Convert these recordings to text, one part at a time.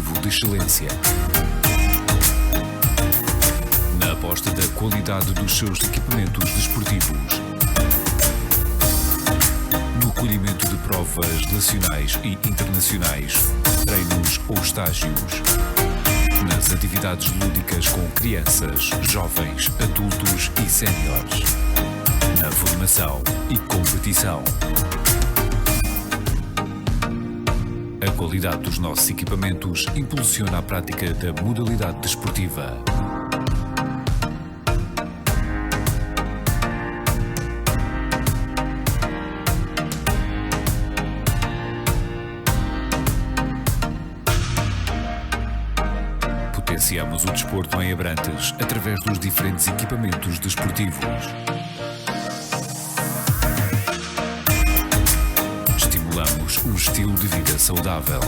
desportivo de excelência. Na aposta da qualidade dos seus equipamentos desportivos. No acolhimento de provas nacionais e internacionais, treinos ou estágios. Nas atividades lúdicas com crianças, jovens, adultos e séniores. Na formação e competição. A qualidade dos nossos equipamentos impulsiona a prática da modalidade desportiva. Potenciamos o desporto em Abrantes através dos diferentes equipamentos desportivos. Estimulamos um estilo de vida saudável.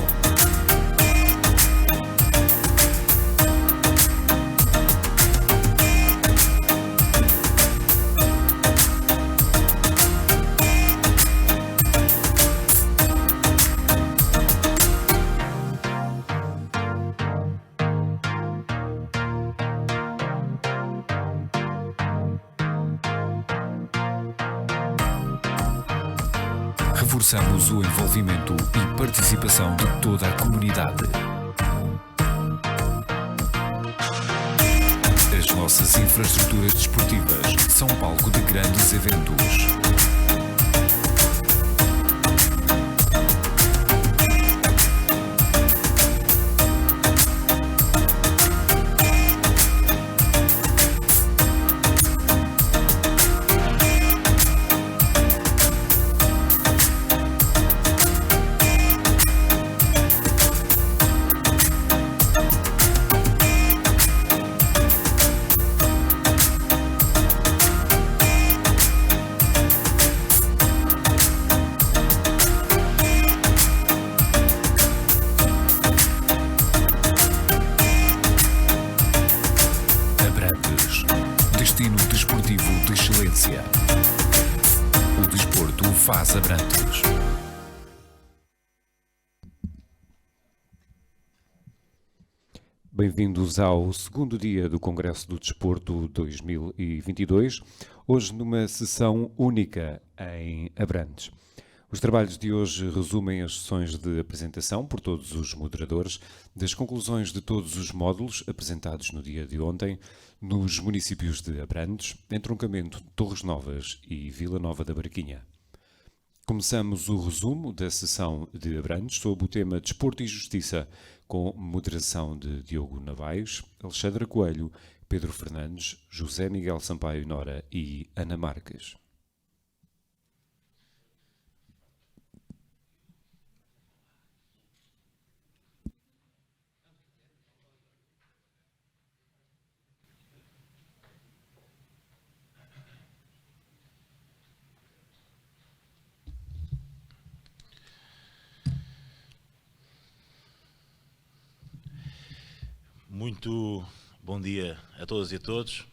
Reforçamos o envolvimento e participação de toda a comunidade. As nossas infraestruturas desportivas são palco de grandes eventos. Destino desportivo de excelência. O desporto faz Abrantes. Bem-vindos ao segundo dia do Congresso do Desporto 2022, hoje numa sessão única em Abrantes. Os trabalhos de hoje resumem as sessões de apresentação por todos os moderadores das conclusões de todos os módulos apresentados no dia de ontem nos municípios de Abrantes, Entroncamento, Torres Novas e Vila Nova da Barquinha. Começamos o resumo da sessão de Abrantes sob o tema Desporto e Justiça, com moderação de Diogo Navais, Alexandra Coelho, Pedro Fernandes, José Miguel Sampaio Nora e Ana Marques. Muito bom dia a todas e a todos.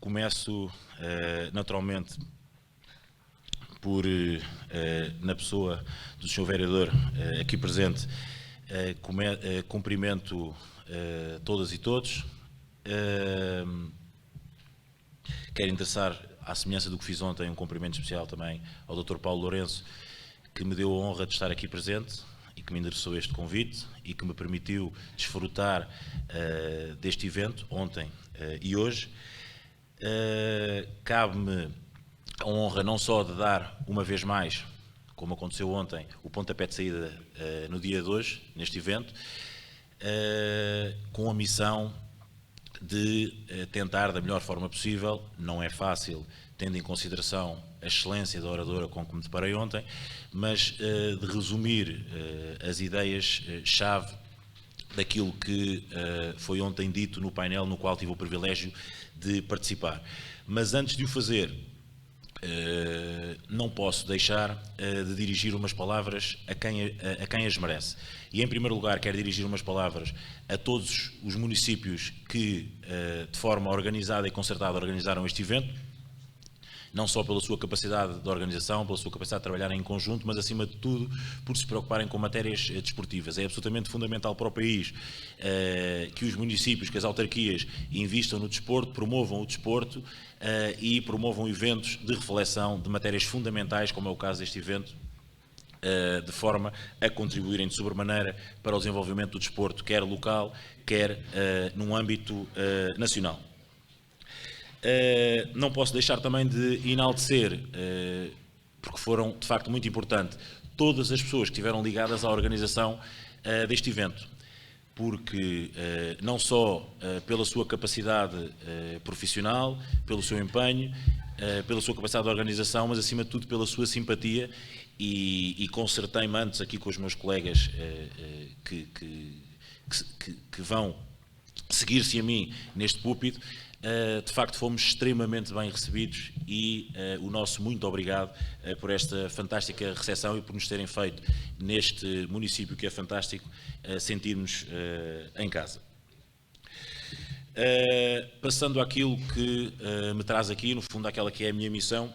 Começo naturalmente por, na pessoa do Sr. Vereador aqui presente, cumprimento todas e todos. Quero endereçar, à semelhança do que fiz ontem, um cumprimento especial também ao Dr. Paulo Lourenço, que me deu a honra de estar aqui presente e que me endereçou este convite e que me permitiu desfrutar deste evento ontem e hoje. Cabe-me a honra não só de dar uma vez mais, como aconteceu ontem, o pontapé de saída no dia de hoje, neste evento, com a missão de tentar da melhor forma possível. Não é fácil, tendo em consideração a excelência da oradora com que me deparei ontem, mas de resumir as ideias-chave daquilo que foi ontem dito no painel no qual tive o privilégio de participar. Mas antes de o fazer, não posso deixar de dirigir umas palavras a quem as merece. E em primeiro lugar quero dirigir umas palavras a todos os municípios que de forma organizada e concertada organizaram este evento. não só pela sua capacidade de organização, pela sua capacidade de trabalhar em conjunto, mas acima de tudo por se preocuparem com matérias desportivas. É absolutamente fundamental para o país que os municípios, que as autarquias invistam no desporto, promovam o desporto e promovam eventos de reflexão de matérias fundamentais, como é o caso deste evento, de forma a contribuírem de sobremaneira para o desenvolvimento do desporto, quer local, quer num âmbito nacional. Não posso deixar também de enaltecer, porque foram de facto muito importantes, todas as pessoas que estiveram ligadas à organização deste evento, porque não só pela sua capacidade profissional, pelo seu empenho, pela sua capacidade de organização, mas acima de tudo pela sua simpatia, e concertei-me antes aqui com os meus colegas que vão seguir-se a mim neste púlpito. De facto fomos extremamente bem recebidos e o nosso muito obrigado por esta fantástica recepção e por nos terem feito neste município que é fantástico sentir-nos em casa. Passando àquilo que me traz aqui, no fundo àquela que é a minha missão,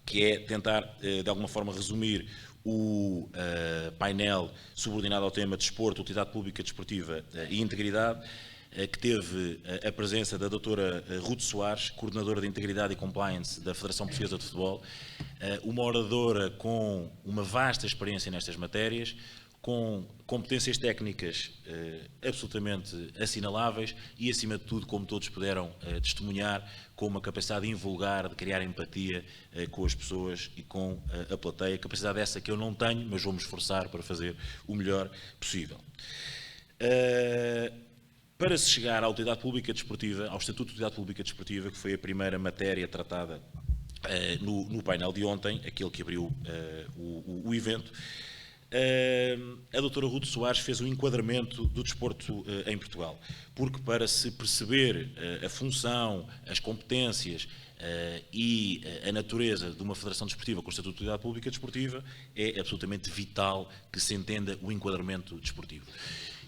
que é tentar de alguma forma resumir o painel subordinado ao tema desporto, utilidade pública desportiva e integridade, que teve a presença da doutora Ruth Soares, coordenadora de Integridade e Compliance da Federação Portuguesa de Futebol, uma oradora com uma vasta experiência nestas matérias, com competências técnicas absolutamente assinaláveis e, acima de tudo, como todos puderam testemunhar, com uma capacidade invulgar de criar empatia com as pessoas e com a plateia, capacidade essa que eu não tenho, mas vou-me esforçar para fazer o melhor possível. Para se chegar à utilidade pública desportiva, ao Estatuto de Utilidade Pública Desportiva, que foi a primeira matéria tratada no painel de ontem, aquele que abriu o evento, a doutora Ruth Soares fez um enquadramento do desporto em Portugal, porque para se perceber a função, as competências e a natureza de uma federação desportiva com o Estatuto de Utilidade Pública Desportiva, é absolutamente vital que se entenda o enquadramento desportivo.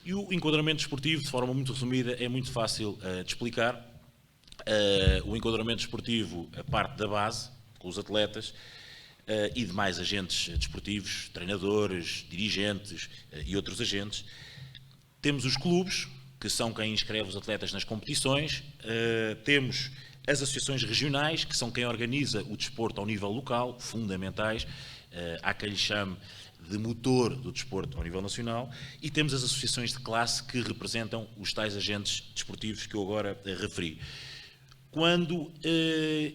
E o enquadramento desportivo, de forma muito resumida, é muito fácil de explicar. O enquadramento desportivo parte da base, com os atletas e demais agentes desportivos, treinadores, dirigentes e outros agentes. Temos os clubes, que são quem inscreve os atletas nas competições. Temos as associações regionais, que são quem organiza o desporto ao nível local, fundamentais. Há quem lhe chame de motor do desporto ao nível nacional, e temos as associações de classe que representam os tais agentes desportivos que eu agora referi. Quando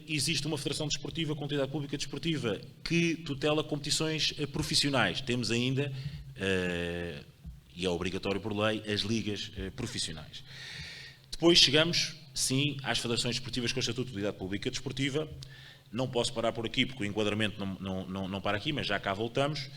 existe uma federação desportiva com utilidade pública desportiva que tutela competições profissionais, temos ainda, e é obrigatório por lei, as ligas profissionais. Depois chegamos, sim, às federações desportivas com o Estatuto de Utilidade Pública Desportiva. Não posso parar por aqui, porque o enquadramento não para aqui, mas já cá voltamos,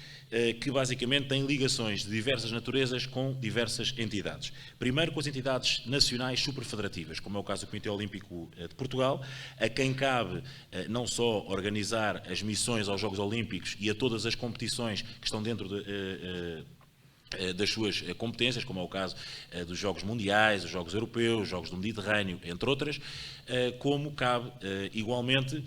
que basicamente tem ligações de diversas naturezas com diversas entidades. Primeiro com as entidades nacionais superfederativas, como é o caso do Comitê Olímpico de Portugal, a quem cabe não só organizar as missões aos Jogos Olímpicos e a todas as competições que estão dentro das suas competências, como é o caso dos Jogos Mundiais, os Jogos Europeus, os Jogos do Mediterrâneo, entre outras, como cabe igualmente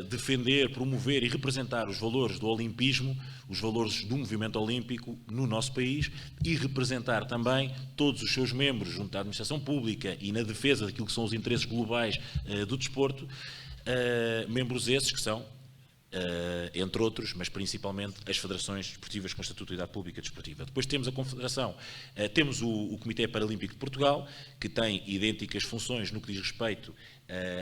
defender, promover e representar os valores do olimpismo, os valores do movimento olímpico no nosso país, e representar também todos os seus membros junto à administração pública e na defesa daquilo que são os interesses globais do desporto, membros esses que são, entre outros, mas principalmente as federações desportivas com Estatuto de Utilidade Pública Desportiva. Depois temos a Confederação, temos o Comitê Paralímpico de Portugal, que tem idênticas funções no que diz respeito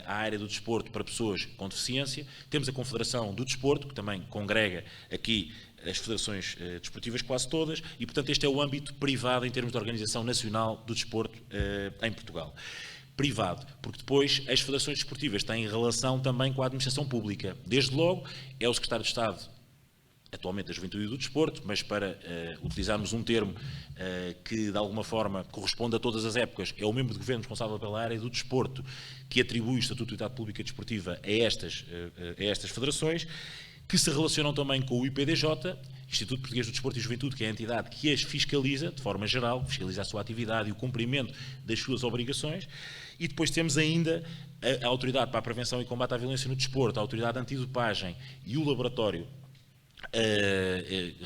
à área do desporto para pessoas com deficiência. Temos a Confederação do Desporto, que também congrega aqui as federações desportivas quase todas, e portanto este é o âmbito privado em termos de organização nacional do desporto em Portugal. Privado, porque depois as federações desportivas têm relação também com a administração pública. Desde logo é o Secretário de Estado, atualmente da Juventude e do Desporto, mas para utilizarmos um termo que de alguma forma corresponde a todas as épocas, é o membro de governo responsável pela área do desporto que atribui o Estatuto de Utilidade Pública Desportiva a estas federações, que se relacionam também com o IPDJ, Instituto Português do Desporto e Juventude, que é a entidade que as fiscaliza, de forma geral, fiscaliza a sua atividade e o cumprimento das suas obrigações. E depois temos ainda a Autoridade para a Prevenção e Combate à Violência no Desporto, a Autoridade Antidopagem e o Laboratório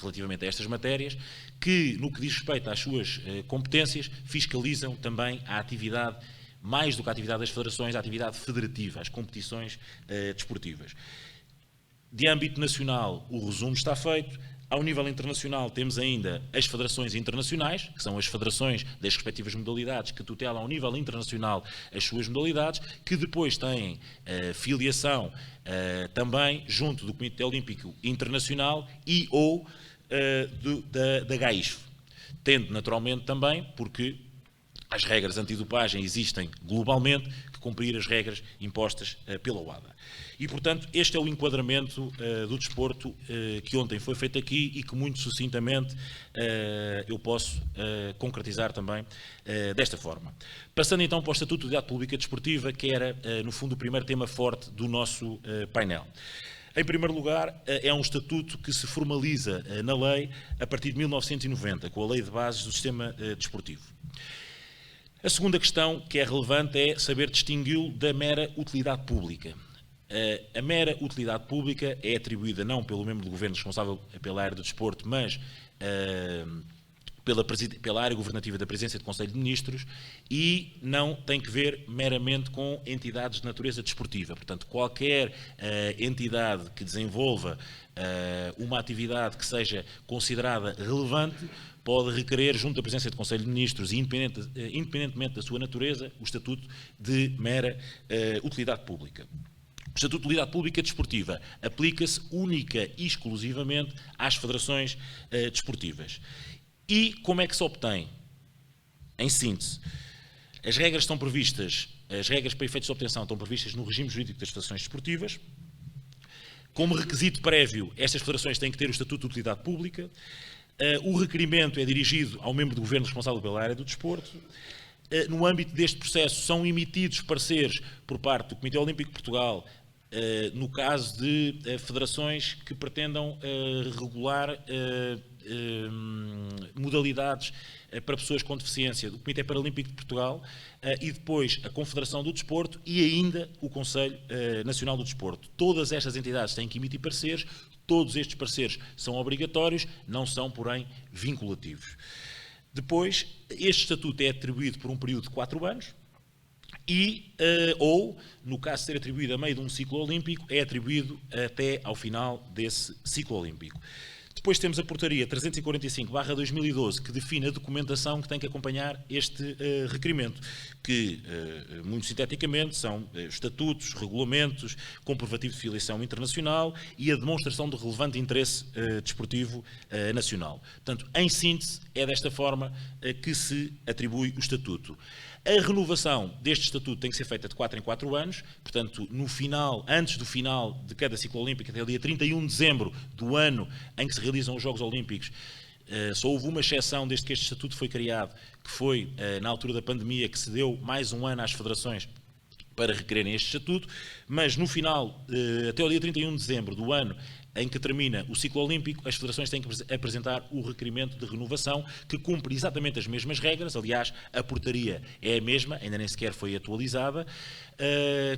relativamente a estas matérias, que, no que diz respeito às suas competências, fiscalizam também a atividade, mais do que a atividade das federações, a atividade federativa, as competições desportivas. De âmbito nacional, o resumo está feito. Ao nível internacional, temos ainda as federações internacionais, que são as federações das respectivas modalidades que tutelam ao nível internacional as suas modalidades, que depois têm filiação também junto do Comitê Olímpico Internacional e ou da GAIF. Tendo naturalmente também, porque as regras antidopagem existem globalmente, que cumprir as regras impostas pela OADA. E, portanto, este é o enquadramento do desporto que ontem foi feito aqui e que muito sucintamente eu posso concretizar também desta forma. Passando então para o Estatuto de Utilidade Pública Desportiva, que era, no fundo, o primeiro tema forte do nosso painel. Em primeiro lugar, é um estatuto que se formaliza na lei a partir de 1990, com a Lei de Bases do Sistema Desportivo. A segunda questão que é relevante é saber distingui-lo da mera utilidade pública. A mera utilidade pública é atribuída não pelo membro do Governo responsável pela área do desporto, mas pela área governativa da Presidência do Conselho de Ministros e não tem que ver meramente com entidades de natureza desportiva. Portanto, qualquer entidade que desenvolva uma atividade que seja considerada relevante pode requerer, junto da Presidência do Conselho de Ministros, independentemente da sua natureza, o estatuto de mera utilidade pública. O Estatuto de Utilidade Pública Desportiva aplica-se única e exclusivamente às federações desportivas. E como é que se obtém? Em síntese, as regras estão previstas, as regras para efeitos de obtenção estão previstas no regime jurídico das federações desportivas. Como requisito prévio, estas federações têm que ter o Estatuto de Utilidade Pública. O requerimento é dirigido ao membro do Governo responsável pela área do desporto. No âmbito deste processo são emitidos pareceres por parte do Comitê Olímpico de Portugal, no caso de federações que pretendam regular modalidades para pessoas com deficiência, do Comitê Paralímpico de Portugal e depois a Confederação do Desporto e ainda o Conselho Nacional do Desporto. Todas estas entidades têm que emitir pareceres, todos estes pareceres são obrigatórios, não são, porém, vinculativos. Depois, este estatuto é atribuído por um período de 4 anos e, ou, no caso de ser atribuído a meio de um ciclo olímpico, é atribuído até ao final desse ciclo olímpico. Depois temos a portaria 345/2012, que define a documentação que tem que acompanhar este requerimento, que, muito sinteticamente, são estatutos, regulamentos, comprovativo de filiação internacional e a demonstração de relevante interesse desportivo nacional. Portanto, em síntese, é desta forma que se atribui o estatuto. A renovação deste estatuto tem que ser feita de 4 em 4 anos, portanto, antes do final de cada ciclo olímpico, até o dia 31 de dezembro do ano em que se realizam os Jogos Olímpicos. Só houve uma exceção desde que este estatuto foi criado, que foi na altura da pandemia, que se deu mais um ano às federações para requererem este estatuto, mas no final, até o dia 31 de dezembro do ano em que termina o ciclo olímpico, as federações têm que apresentar o requerimento de renovação, que cumpre exatamente as mesmas regras. Aliás, a portaria é a mesma, ainda nem sequer foi atualizada,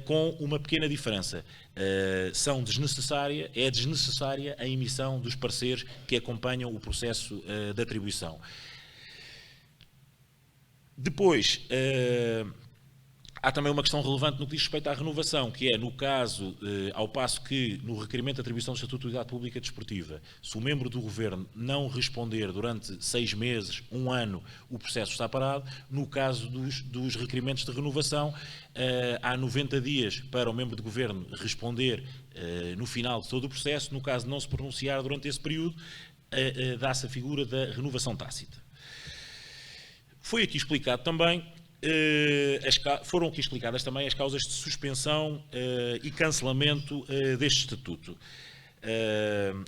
com uma pequena diferença. É desnecessária a emissão dos pareceres que acompanham o processo de atribuição. Depois, há também uma questão relevante no que diz respeito à renovação, que é, no caso, ao passo que no requerimento de atribuição do Estatuto de Utilidade Pública Desportiva, se o membro do Governo não responder durante 6 meses, 1 ano, o processo está parado. No caso dos requerimentos de renovação, há 90 dias para o membro do Governo responder no final de todo o processo. No caso de não se pronunciar durante esse período, dá-se a figura da renovação tácita. Foi aqui explicado também foram aqui explicadas também as causas de suspensão e cancelamento deste estatuto.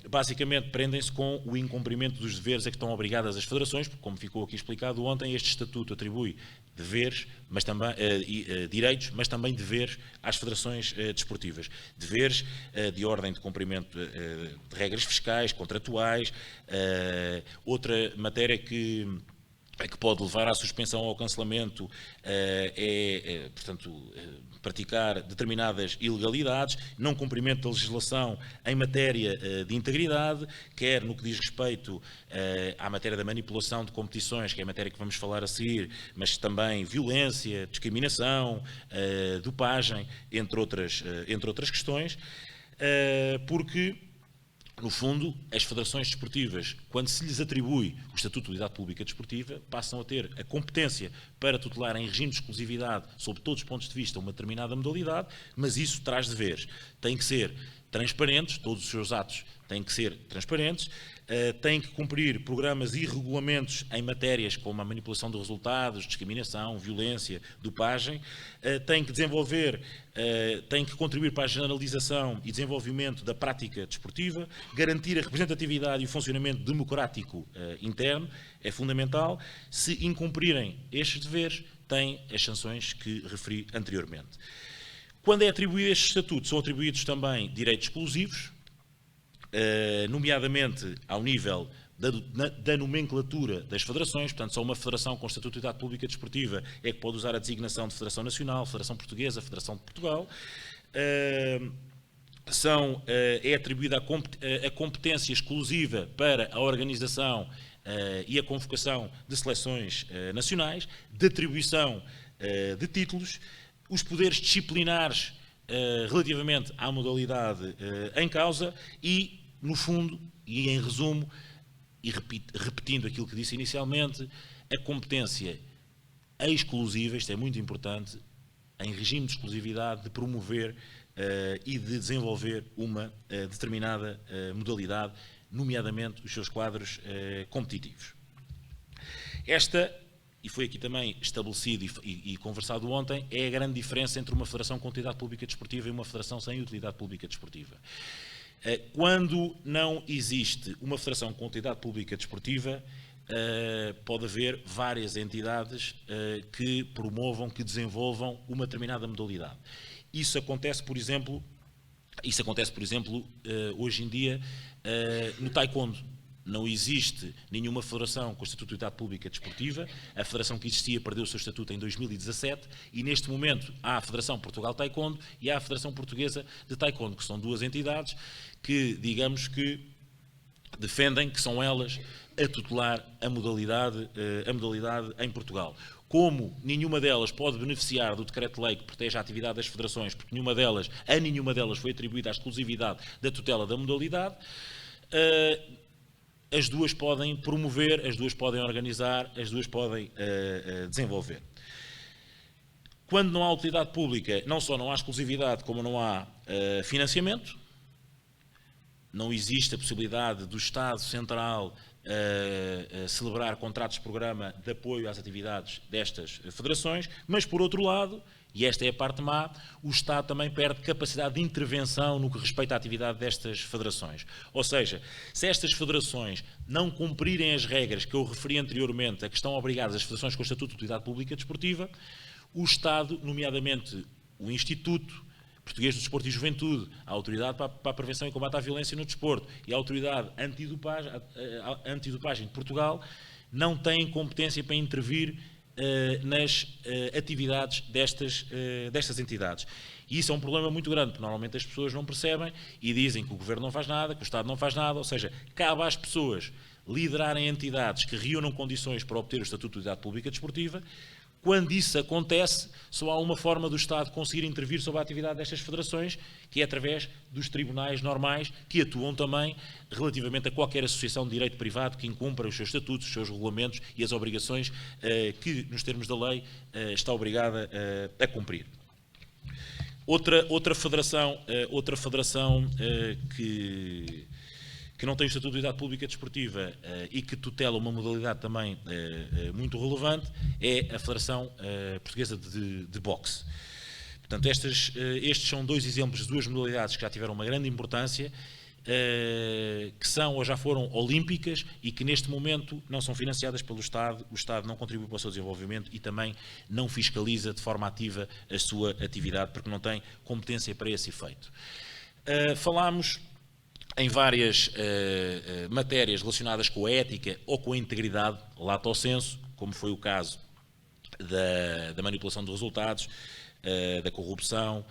Basicamente prendem-se com o incumprimento dos deveres a que estão obrigadas as federações, porque, como ficou aqui explicado ontem, este estatuto atribui deveres, mas também direitos, mas também deveres às federações desportivas. Deveres de ordem de cumprimento de regras fiscais, contratuais. Outra matéria que que pode levar à suspensão ou ao cancelamento, portanto, praticar determinadas ilegalidades, não cumprimento da legislação em matéria de integridade, quer no que diz respeito à matéria da manipulação de competições, que é a matéria que vamos falar a seguir, mas também violência, discriminação, dopagem, entre outras questões, porque, no fundo, as federações desportivas, quando se lhes atribui o Estatuto de Utilidade Pública Desportiva, passam a ter a competência para tutelar em regime de exclusividade, sob todos os pontos de vista, uma determinada modalidade, mas isso traz deveres. Têm que ser transparentes, todos os seus atos têm que ser transparentes, têm que cumprir programas e regulamentos em matérias como a manipulação de resultados, discriminação, violência, dopagem, têm que desenvolver, têm que contribuir para a generalização e desenvolvimento da prática desportiva, garantir a representatividade e o funcionamento democrático interno, é fundamental. Se incumprirem estes deveres, têm as sanções que referi anteriormente. Quando é atribuído este estatuto, são atribuídos também direitos exclusivos, nomeadamente ao nível da nomenclatura das federações. Portanto, só uma federação com Estatuto de Utilidade Pública Desportiva é que pode usar a designação de Federação Nacional, Federação Portuguesa, Federação de Portugal. É atribuída a competência exclusiva para a organização e a convocação de seleções nacionais, de atribuição de títulos, os poderes disciplinares relativamente à modalidade em causa e, no fundo, e em resumo, e repetindo aquilo que disse inicialmente, a competência exclusiva, isto é muito importante, em regime de exclusividade, de promover e de desenvolver uma determinada modalidade, nomeadamente os seus quadros competitivos. Esta, e foi aqui também estabelecido e conversado ontem, é a grande diferença entre uma federação com utilidade pública desportiva e uma federação sem utilidade pública desportiva. Quando não existe uma federação com utilidade pública desportiva, pode haver várias entidades que promovam, que desenvolvam uma determinada modalidade. Isso acontece, por exemplo, hoje em dia no taekwondo. Não existe nenhuma federação com Estatuto de Utilidade Pública Desportiva. A federação que existia perdeu o seu estatuto em 2017 e, neste momento, há a Federação Portugal Taekwondo e há a Federação Portuguesa de Taekwondo, que são duas entidades que, digamos que, defendem que são elas a tutelar a modalidade em Portugal. Como nenhuma delas pode beneficiar do decreto-lei que protege a atividade das federações, porque nenhuma delas foi atribuída a exclusividade da tutela da modalidade, as duas podem promover, as duas podem organizar, as duas podem desenvolver. Quando não há utilidade pública, não só não há exclusividade, como não há financiamento, não existe a possibilidade do Estado Central celebrar contratos de programa de apoio às atividades destas federações, mas, por outro lado, e esta é a parte má, o Estado também perde capacidade de intervenção no que respeita à atividade destas federações. Ou seja, se estas federações não cumprirem as regras que eu referi anteriormente, a que estão obrigadas as federações com o Estatuto de Utilidade Pública Desportiva, o Estado, nomeadamente o Instituto Português do Desporto e Juventude, a Autoridade para a Prevenção e Combate à Violência no Desporto e a Autoridade Antidopagem de Portugal, não têm competência para intervir nas atividades destas entidades. E isso é um problema muito grande, porque normalmente as pessoas não percebem e dizem que o Governo não faz nada, que o Estado não faz nada, ou seja, cabe às pessoas liderarem entidades que reúnam condições para obter o Estatuto de Utilidade Pública Desportiva. Quando isso acontece, só há uma forma do Estado conseguir intervir sobre a atividade destas federações, que é através dos tribunais normais, que atuam também relativamente a qualquer associação de direito privado que incumpra os seus estatutos, os seus regulamentos e as obrigações que, nos termos da lei, está obrigada a cumprir. Outra federação que não tem o Estatuto de Utilidade Pública Desportiva e que tutela uma modalidade também muito relevante é a Federação Portuguesa de Boxe. Portanto, estes são dois exemplos de duas modalidades que já tiveram uma grande importância, que são ou já foram olímpicas e que neste momento não são financiadas pelo Estado, o Estado não contribui para o seu desenvolvimento e também não fiscaliza de forma ativa a sua atividade, porque não tem competência para esse efeito. Falámos em várias matérias relacionadas com a ética ou com a integridade, lato sensu, como foi o caso da manipulação de resultados, da corrupção,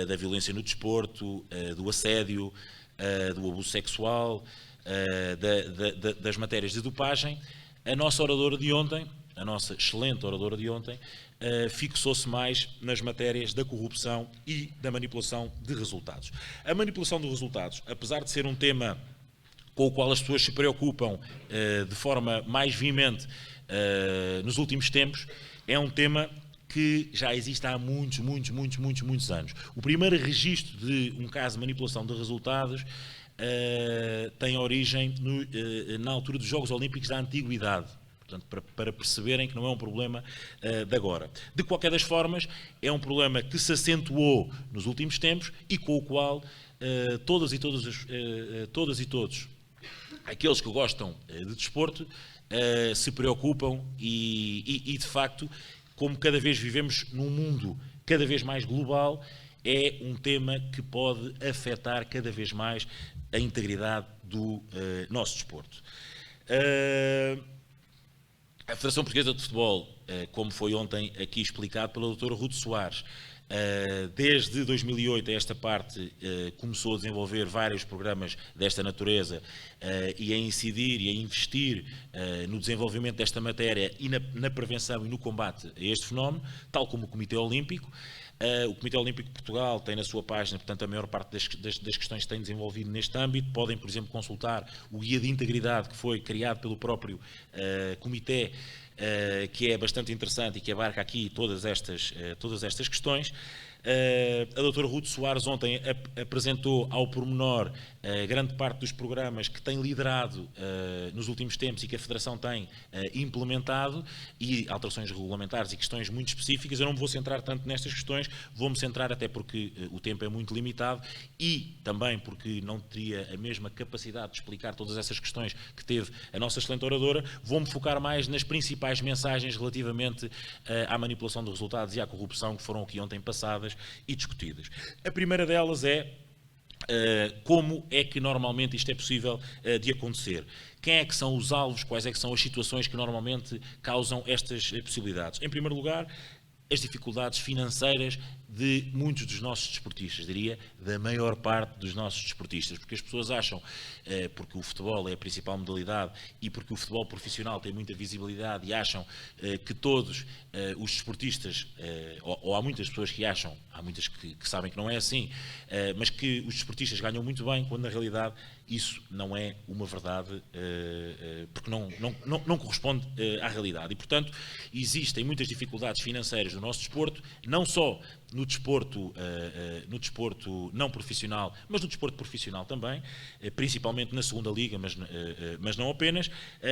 da violência no desporto, do assédio, do abuso sexual, das matérias de dopagem. A nossa oradora de ontem, a nossa excelente oradora de ontem, fixou-se mais nas matérias da corrupção e da manipulação de resultados. A manipulação de resultados, apesar de ser um tema com o qual as pessoas se preocupam de forma mais veemente nos últimos tempos, é um tema que já existe há muitos anos. O primeiro registro de um caso de manipulação de resultados tem origem na altura dos Jogos Olímpicos da Antiguidade. Portanto, para perceberem que não é um problema de agora. De qualquer das formas, é um problema que se acentuou nos últimos tempos e com o qual todas e todos aqueles que gostam de desporto se preocupam e, de facto, como cada vez vivemos num mundo cada vez mais global, é um tema que pode afetar cada vez mais a integridade do nosso desporto. A Federação Portuguesa de Futebol, como foi ontem aqui explicado pela doutora Ruth Soares, desde 2008 a esta parte começou a desenvolver vários programas desta natureza e a incidir e a investir no desenvolvimento desta matéria e na prevenção e no combate a este fenómeno, tal como o Comitê Olímpico. O Comitê Olímpico de Portugal tem na sua página, portanto, a maior parte das questões que tem desenvolvido neste âmbito. Podem, por exemplo, consultar o Guia de Integridade que foi criado pelo próprio Comitê, que é bastante interessante e que abarca aqui todas estas questões. A doutora Ruth Soares ontem apresentou ao pormenor grande parte dos programas que tem liderado nos últimos tempos e que a Federação tem implementado, e alterações regulamentares e questões muito específicas. Eu não me vou centrar tanto nestas questões, vou-me centrar até porque o tempo é muito limitado e também porque não teria a mesma capacidade de explicar todas essas questões que teve a nossa excelente oradora. Vou-me focar mais nas principais mensagens relativamente à manipulação de resultados e à corrupção que foram aqui ontem passadas e discutidas. A primeira delas é como é que normalmente isto é possível de acontecer. Quem é que são os alvos, quais é que são as situações que normalmente causam estas possibilidades? Em primeiro lugar, as dificuldades financeiras de muitos dos nossos desportistas, diria, da maior parte dos nossos desportistas, porque as pessoas acham, porque o futebol é a principal modalidade e porque o futebol profissional tem muita visibilidade, e acham que todos os desportistas, ou há muitas pessoas que acham, há muitas que sabem que não é assim, mas que os desportistas ganham muito bem, quando na realidade isso não é uma verdade, porque não corresponde à realidade. E, portanto, existem muitas dificuldades financeiras no nosso desporto, não só no desporto não profissional, mas no desporto profissional também, principalmente na segunda liga, mas não apenas,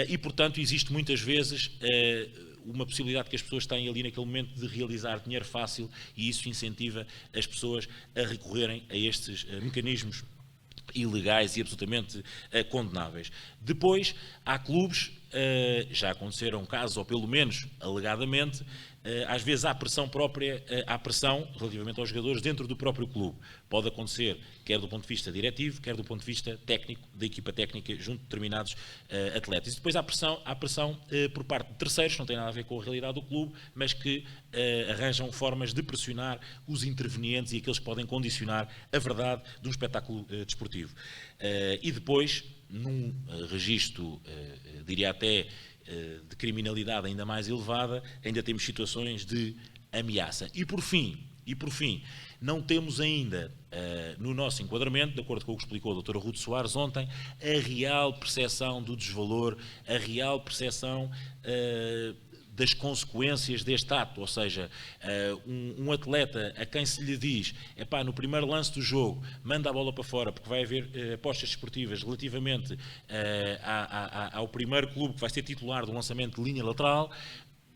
e, portanto, existe muitas vezes uma possibilidade que as pessoas têm ali naquele momento de realizar dinheiro fácil, e isso incentiva as pessoas a recorrerem a estes mecanismos ilegais e absolutamente condenáveis. Depois, há clubes, já aconteceram casos, ou pelo menos alegadamente, às vezes há pressão própria, há pressão relativamente aos jogadores dentro do próprio clube. Pode acontecer, quer do ponto de vista diretivo, quer do ponto de vista técnico, da equipa técnica, junto de determinados atletas. E depois há pressão por parte de terceiros, que não tem nada a ver com a realidade do clube, mas que arranjam formas de pressionar os intervenientes e aqueles que podem condicionar a verdade de um espetáculo desportivo. E depois, num registro, diria até, de criminalidade ainda mais elevada, ainda temos situações de ameaça. E por fim, não temos ainda no nosso enquadramento, de acordo com o que explicou a doutora Ruth Soares ontem, a real percepção do desvalor, a real percepção das consequências deste ato. Ou seja, um atleta a quem se lhe diz, no primeiro lance do jogo, manda a bola para fora, porque vai haver apostas desportivas relativamente ao primeiro clube que vai ser titular do lançamento de linha lateral,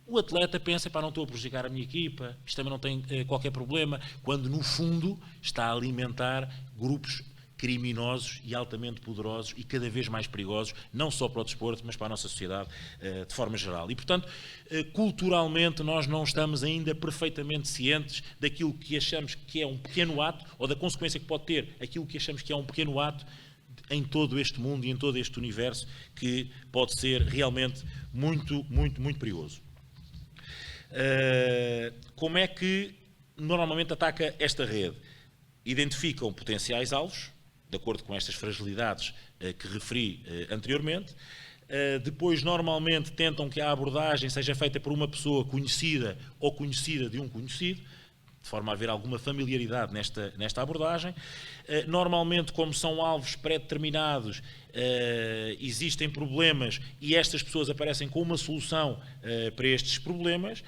o atleta pensa, não estou a prejudicar a minha equipa, isto também não tem qualquer problema, quando no fundo está a alimentar grupos criminosos e altamente poderosos e cada vez mais perigosos, não só para o desporto, mas para a nossa sociedade de forma geral. E, portanto, culturalmente nós não estamos ainda perfeitamente cientes daquilo que achamos que é um pequeno ato, ou da consequência que pode ter aquilo que achamos que é um pequeno ato em todo este mundo e em todo este universo, que pode ser realmente muito perigoso. Como é que normalmente ataca esta rede? Identificam potenciais alvos, de acordo com estas fragilidades que referi anteriormente. Depois, normalmente, tentam que a abordagem seja feita por uma pessoa conhecida ou conhecida de um conhecido, de forma a haver alguma familiaridade nesta abordagem. Normalmente, como são alvos pré-determinados, existem problemas e estas pessoas aparecem com uma solução para estes problemas,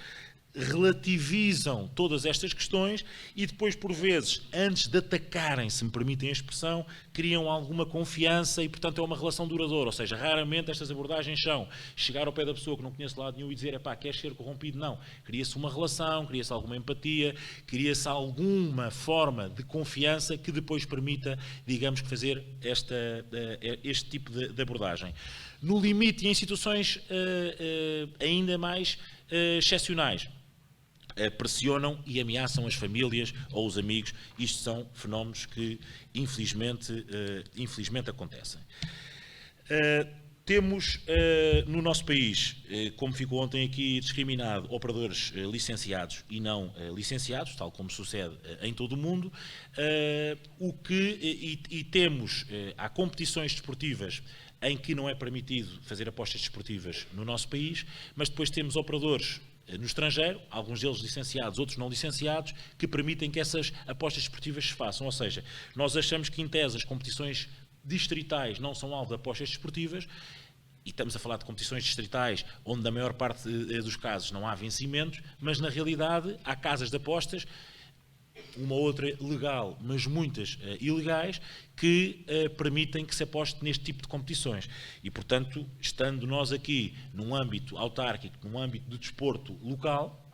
relativizam todas estas questões e depois, por vezes, antes de atacarem, se me permitem a expressão, criam alguma confiança e, portanto, é uma relação duradoura. Ou seja, raramente estas abordagens são chegar ao pé da pessoa que não conhece de lado nenhum e dizer, epá, queres ser corrompido? Não. Cria-se uma relação, cria-se alguma empatia, cria-se alguma forma de confiança que depois permita, digamos, fazer este tipo de abordagem. No limite e em situações ainda mais excepcionais, pressionam e ameaçam as famílias ou os amigos. Isto são fenómenos que, infelizmente acontecem. Temos no nosso país, como ficou ontem aqui discriminado, operadores licenciados e não licenciados, tal como sucede em todo o mundo, temos, há competições desportivas em que não é permitido fazer apostas desportivas no nosso país, mas depois temos operadores no estrangeiro, alguns deles licenciados, outros não licenciados, que permitem que essas apostas desportivas se façam. Ou seja, nós achamos que, em tese, as competições distritais não são alvo de apostas desportivas, e estamos a falar de competições distritais onde, na maior parte dos casos, não há vencimentos, mas, na realidade, há casas de apostas, uma ou outra legal, mas muitas ilegais, que permitem que se aposte neste tipo de competições. E, portanto, estando nós aqui num âmbito autárquico, num âmbito do desporto local,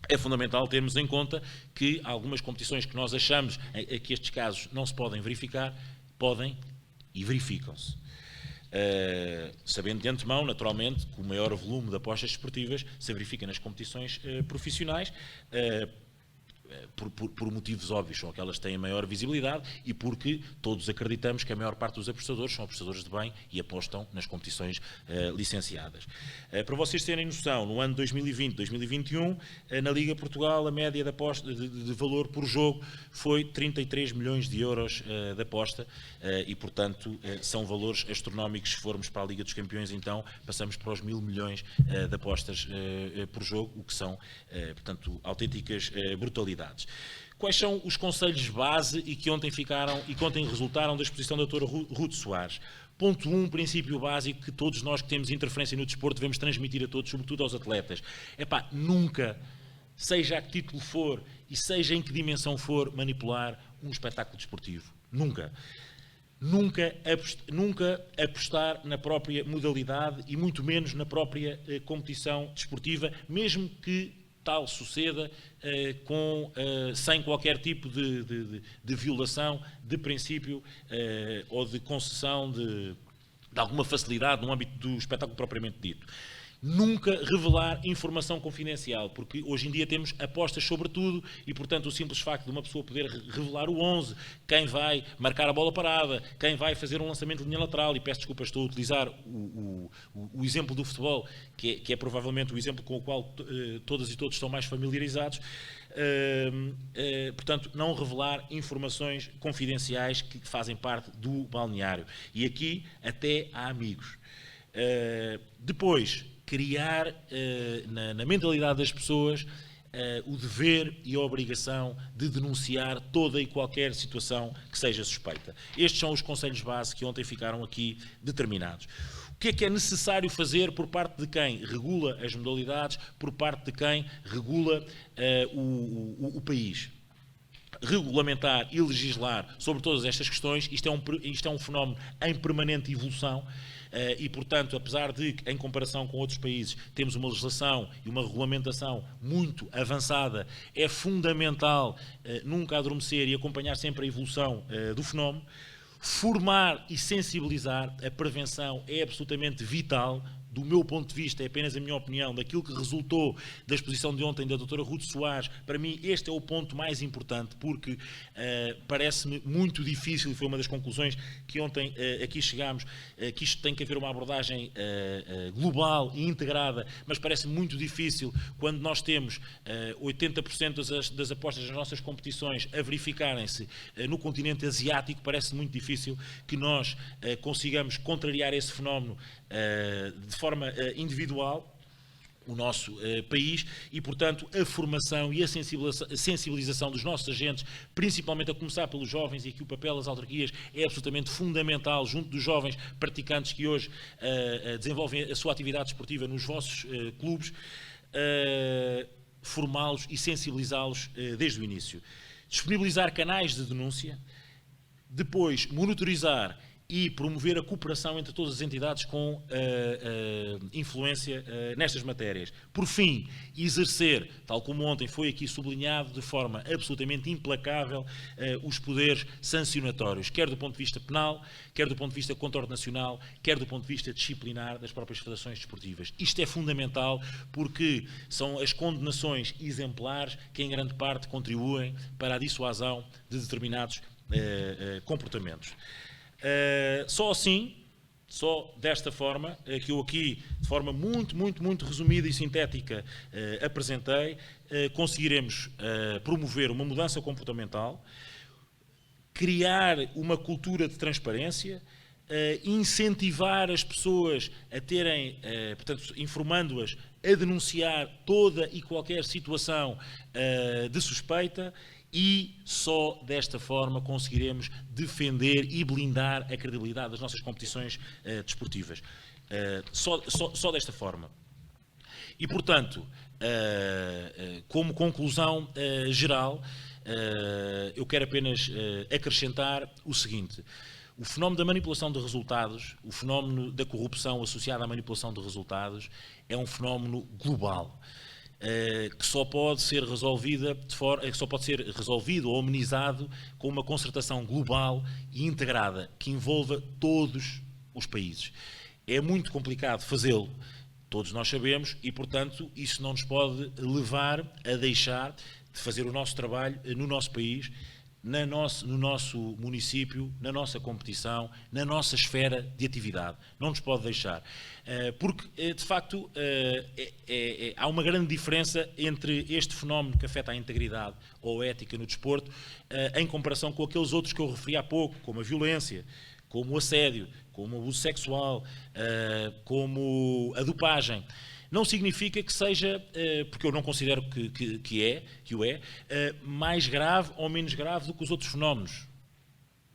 é fundamental termos em conta que algumas competições que nós achamos que estes casos não se podem verificar, podem e verificam-se. Sabendo de antemão, naturalmente, que o maior volume de apostas desportivas se verifica nas competições profissionais, por motivos óbvios, são aquelas que têm maior visibilidade e porque todos acreditamos que a maior parte dos apostadores são apostadores de bem e apostam nas competições licenciadas. Para vocês terem noção, no ano 2020-2021, na Liga Portugal, a média de valor por jogo foi 33 milhões de euros de aposta e, portanto, são valores astronómicos. Se formos para a Liga dos Campeões, então, passamos para os 1.000 milhões de apostas por jogo, o que são, portanto, autênticas brutalidades. Quais são os conselhos base e que ontem resultaram da exposição da doutora Ruth Soares? Ponto 1, princípio básico que todos nós que temos interferência no desporto devemos transmitir a todos, sobretudo aos atletas. Nunca, seja a que título for e seja em que dimensão for, manipular um espetáculo desportivo. Nunca. Nunca apostar na própria modalidade e muito menos na própria competição desportiva, mesmo que tal suceda sem qualquer tipo de violação de princípio ou de concessão de alguma facilidade no âmbito do espetáculo propriamente dito. Nunca revelar informação confidencial, porque hoje em dia temos apostas sobre tudo e, portanto, o simples facto de uma pessoa poder revelar o 11, quem vai marcar a bola parada, quem vai fazer um lançamento de linha lateral, e peço desculpas, estou a utilizar o exemplo do futebol, que é provavelmente o exemplo com o qual todas e todos estão mais familiarizados. Portanto, não revelar informações confidenciais que fazem parte do balneário. E aqui até há amigos. Depois, criar na mentalidade das pessoas o dever e a obrigação de denunciar toda e qualquer situação que seja suspeita. Estes são os conselhos base que ontem ficaram aqui determinados. O que é necessário fazer por parte de quem regula as modalidades, por parte de quem regula o país? Regulamentar e legislar sobre todas estas questões. Isto é um fenómeno em permanente evolução. E, portanto, apesar de, em comparação com outros países, temos uma legislação e uma regulamentação muito avançada, é fundamental nunca adormecer e acompanhar sempre a evolução do fenómeno. Formar e sensibilizar, a prevenção é absolutamente vital do meu ponto de vista, é apenas a minha opinião, daquilo que resultou da exposição de ontem da doutora Ruth Soares, para mim este é o ponto mais importante, porque parece-me muito difícil, e foi uma das conclusões que ontem aqui chegámos, que isto tem que haver uma abordagem global e integrada, mas parece muito difícil quando nós temos 80% das apostas das nossas competições a verificarem-se no continente asiático, parece muito difícil que nós consigamos contrariar esse fenómeno de forma individual, o nosso país, e, portanto, a formação e a sensibilização dos nossos agentes, principalmente a começar pelos jovens, e aqui o papel das autarquias é absolutamente fundamental, junto dos jovens praticantes que hoje desenvolvem a sua atividade esportiva nos vossos clubes, formá-los e sensibilizá-los desde o início. Disponibilizar canais de denúncia, depois monitorizar e promover a cooperação entre todas as entidades com influência nestas matérias. Por fim, exercer, tal como ontem foi aqui sublinhado, de forma absolutamente implacável, os poderes sancionatórios, quer do ponto de vista penal, quer do ponto de vista contra-nacional, quer do ponto de vista disciplinar das próprias federações desportivas. Isto é fundamental porque são as condenações exemplares que, em grande parte, contribuem para a dissuasão de determinados comportamentos. Só assim, só desta forma, que eu aqui, de forma muito resumida e sintética, apresentei, conseguiremos promover uma mudança comportamental, criar uma cultura de transparência, incentivar as pessoas a terem, portanto, informando-as a denunciar toda e qualquer situação de suspeita, e só desta forma conseguiremos defender e blindar a credibilidade das nossas competições desportivas. Só desta forma. E, portanto, como conclusão geral, eu quero apenas acrescentar o seguinte: o fenómeno da manipulação de resultados, o fenómeno da corrupção associada à manipulação de resultados, é um fenómeno global, que só pode ser resolvido ou amenizado com uma concertação global e integrada que envolva todos os países. É muito complicado fazê-lo, todos nós sabemos, e, portanto, isso não nos pode levar a deixar de fazer o nosso trabalho no nosso país, no nosso município, na nossa competição, na nossa esfera de atividade. Não nos pode deixar. Porque, de facto, há uma grande diferença entre este fenómeno que afeta a integridade ou a ética no desporto, em comparação com aqueles outros que eu referi há pouco, como a violência, como o assédio, como o abuso sexual, como a dopagem. Não significa que seja, porque eu não considero que o é, mais grave ou menos grave do que os outros fenómenos.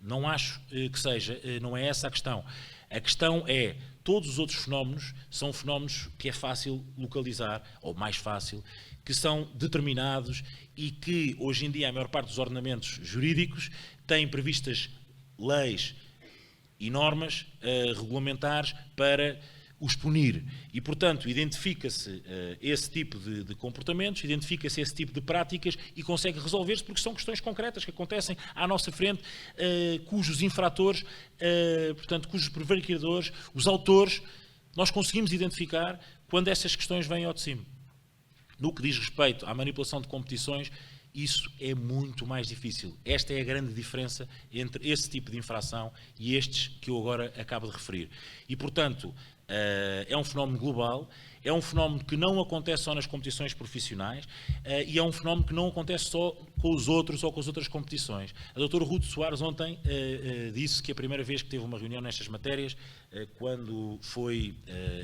Não acho que seja, não é essa a questão. A questão é, todos os outros fenómenos são fenómenos que é fácil localizar, ou mais fácil, que são determinados e que, hoje em dia, a maior parte dos ordenamentos jurídicos têm previstas leis e normas regulamentares para os punir. E, portanto, identifica-se esse tipo de comportamentos, identifica-se esse tipo de práticas e consegue resolver-se porque são questões concretas que acontecem à nossa frente, cujos infratores, portanto, cujos prevaricadores, os autores, nós conseguimos identificar quando essas questões vêm ao de cima. No que diz respeito à manipulação de competições, isso é muito mais difícil. Esta é a grande diferença entre esse tipo de infração e estes que eu agora acabo de referir. E, portanto, é um fenómeno global, é um fenómeno que não acontece só nas competições profissionais e é um fenómeno que não acontece só com os outros ou com as outras competições. A doutora Ruth Soares ontem disse que a primeira vez que teve uma reunião nestas matérias, quando foi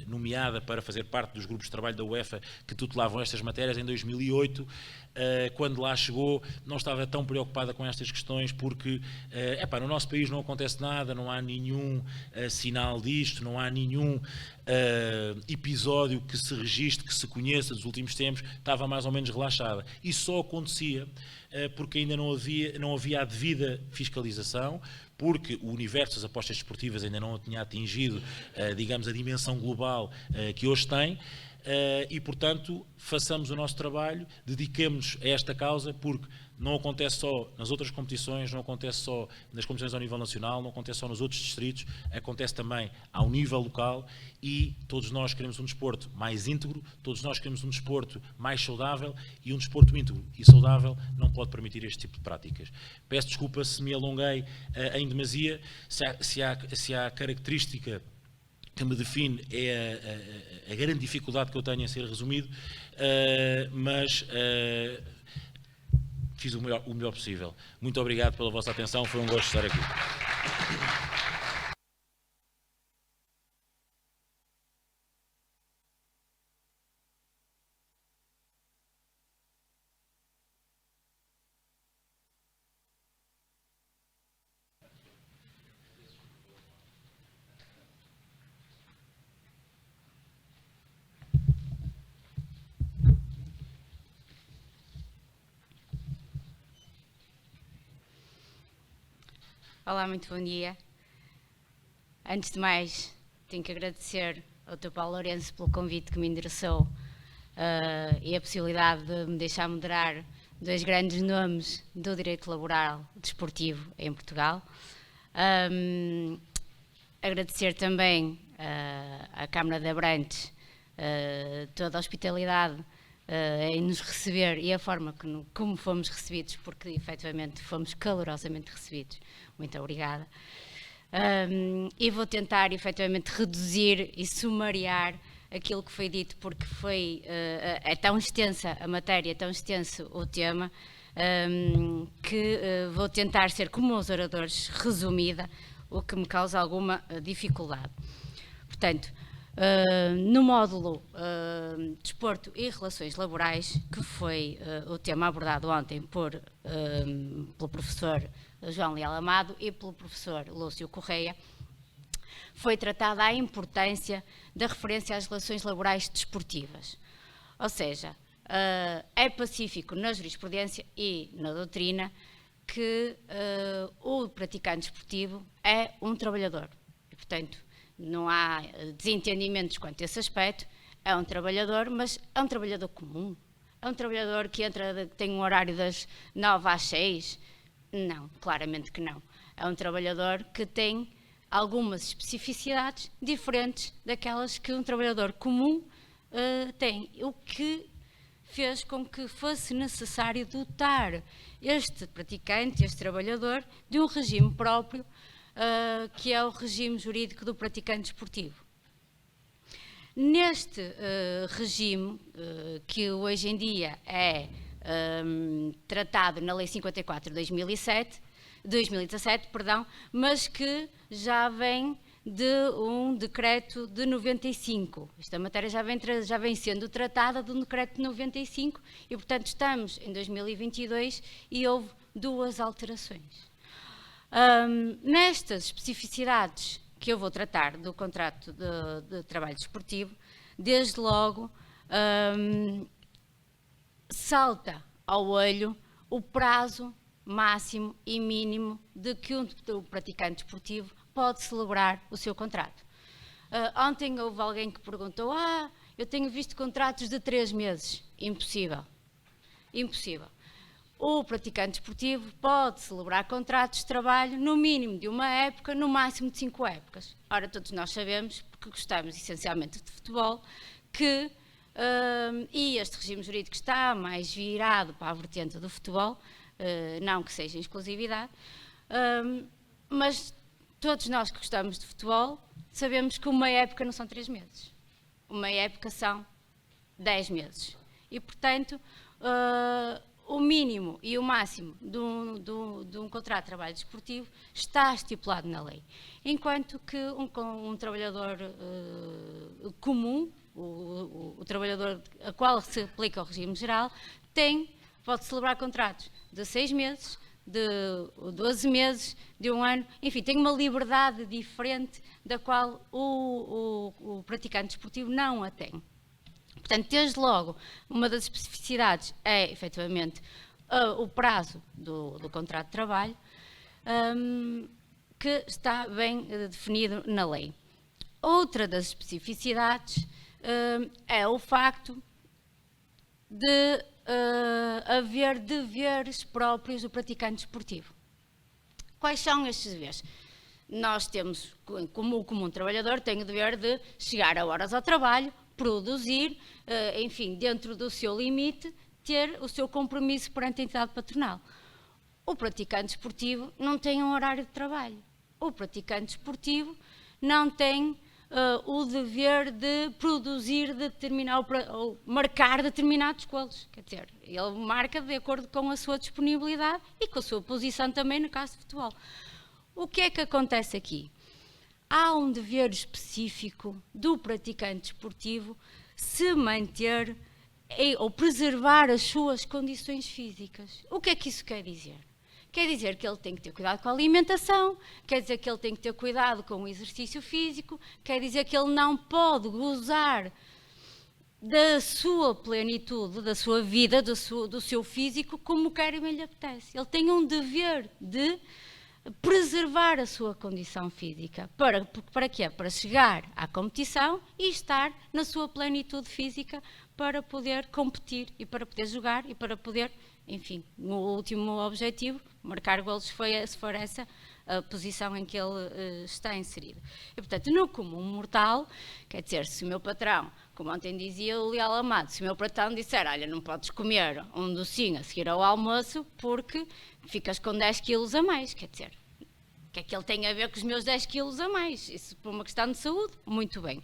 nomeada para fazer parte dos grupos de trabalho da UEFA que tutelavam estas matérias em 2008, quando lá chegou, não estava tão preocupada com estas questões porque no nosso país não acontece nada, não há nenhum sinal disto, não há nenhum episódio que se registre, que se conheça dos últimos tempos, estava mais ou menos relaxada. Isso só acontecia porque ainda não havia a devida fiscalização, porque o universo das apostas desportivas ainda não tinha atingido, digamos, a dimensão global que hoje tem. e, portanto, façamos o nosso trabalho, dediquemos-nos a esta causa, porque não acontece só nas outras competições, não acontece só nas competições ao nível nacional, não acontece só nos outros distritos, acontece também ao nível local, e todos nós queremos um desporto mais íntegro, todos nós queremos um desporto mais saudável, e um desporto íntegro e saudável não pode permitir este tipo de práticas. Peço desculpa se me alonguei em demasia, se há característica que me define é a grande dificuldade que eu tenho em ser resumido, mas fiz o melhor possível. Muito obrigado pela vossa atenção, foi um gosto estar aqui. Olá, muito bom dia. Antes de mais, tenho que agradecer ao Dr. Paulo Lourenço pelo convite que me endereçou e a possibilidade de me deixar moderar dois grandes nomes do direito laboral desportivo em Portugal. Agradecer também à Câmara de Abrantes toda a hospitalidade em nos receber e a forma como fomos recebidos, porque efetivamente fomos calorosamente recebidos. Muito obrigada. E vou tentar efetivamente reduzir e sumariar aquilo que foi dito, porque é tão extensa a matéria, é tão extenso o tema, que vou tentar ser como os oradores, resumida, o que me causa alguma dificuldade. Portanto, no módulo Desporto e Relações Laborais, que foi o tema abordado ontem pelo professor João Leal Amado e pelo professor Lúcio Correia, foi tratada a importância da referência às relações laborais desportivas. Ou seja, é pacífico na jurisprudência e na doutrina que o praticante desportivo é um trabalhador. E, portanto, não há desentendimentos quanto a esse aspecto. É um trabalhador, mas é um trabalhador comum. É um trabalhador que tem um horário das 9 às 6. Não, claramente que não. É um trabalhador que tem algumas especificidades diferentes daquelas que um trabalhador comum tem. O que fez com que fosse necessário dotar este praticante, este trabalhador, de um regime próprio, que é o regime jurídico do praticante desportivo. Neste regime, que hoje em dia é tratado na Lei 54 de 2017, mas que já vem de um decreto de 95. Esta matéria já vem sendo tratada de um decreto de 95 e, portanto, estamos em 2022 e houve duas alterações. Nestas especificidades que eu vou tratar do contrato de trabalho desportivo, desde logo salta ao olho o prazo máximo e mínimo de que o praticante desportivo pode celebrar o seu contrato. Ontem houve alguém que perguntou: eu tenho visto contratos de 3 meses. Impossível. Impossível. O praticante desportivo pode celebrar contratos de trabalho no mínimo de 1 época, no máximo de 5 épocas. Ora, todos nós sabemos, porque gostamos essencialmente de futebol, que e este regime jurídico está mais virado para a vertente do futebol, não que seja em exclusividade, mas todos nós que gostamos de futebol sabemos que 1 época não são 3 meses. 1 época são 10 meses. E, portanto, o mínimo e o máximo de um contrato de trabalho desportivo está estipulado na lei. Enquanto que um trabalhador comum, o trabalhador a qual se aplica o regime geral, pode celebrar contratos de 6 meses, de 12 meses, de 1 ano, enfim, tem uma liberdade diferente da qual o praticante desportivo não a tem. Portanto, desde logo, uma das especificidades é, efetivamente, o prazo do contrato de trabalho, que está bem definido na lei. Outra das especificidades é o facto de haver deveres próprios do praticante desportivo. Quais são estes deveres? Nós temos, como o comum trabalhador, tem o dever de chegar a horas ao trabalho, produzir, enfim, dentro do seu limite, ter o seu compromisso perante a entidade patronal. O praticante desportivo não tem um horário de trabalho. O praticante desportivo não tem o dever de produzir ou marcar determinados golos. Quer dizer, ele marca de acordo com a sua disponibilidade e com a sua posição também no caso de futebol. O que é que acontece aqui? Há um dever específico do praticante desportivo se manter ou preservar as suas condições físicas. O que é que isso quer dizer? Quer dizer que ele tem que ter cuidado com a alimentação, quer dizer que ele tem que ter cuidado com o exercício físico, quer dizer que ele não pode gozar da sua plenitude, da sua vida, do seu físico, como quer e bem lhe apetece. Ele tem um dever de preservar a sua condição física. Para quê? Para chegar à competição e estar na sua plenitude física para poder competir e para poder jogar e para poder, enfim, no último objetivo, marcar golos, se for essa a posição em que ele está inserido. E, portanto, no comum mortal, quer dizer, se o meu patrão, como ontem dizia o Leal Amado, se o meu patrão disser, olha, não podes comer um docinho a seguir ao almoço porque ficas com 10 quilos a mais, quer dizer, o que é que ele tem a ver com os meus 10 quilos a mais? Isso por uma questão de saúde, muito bem.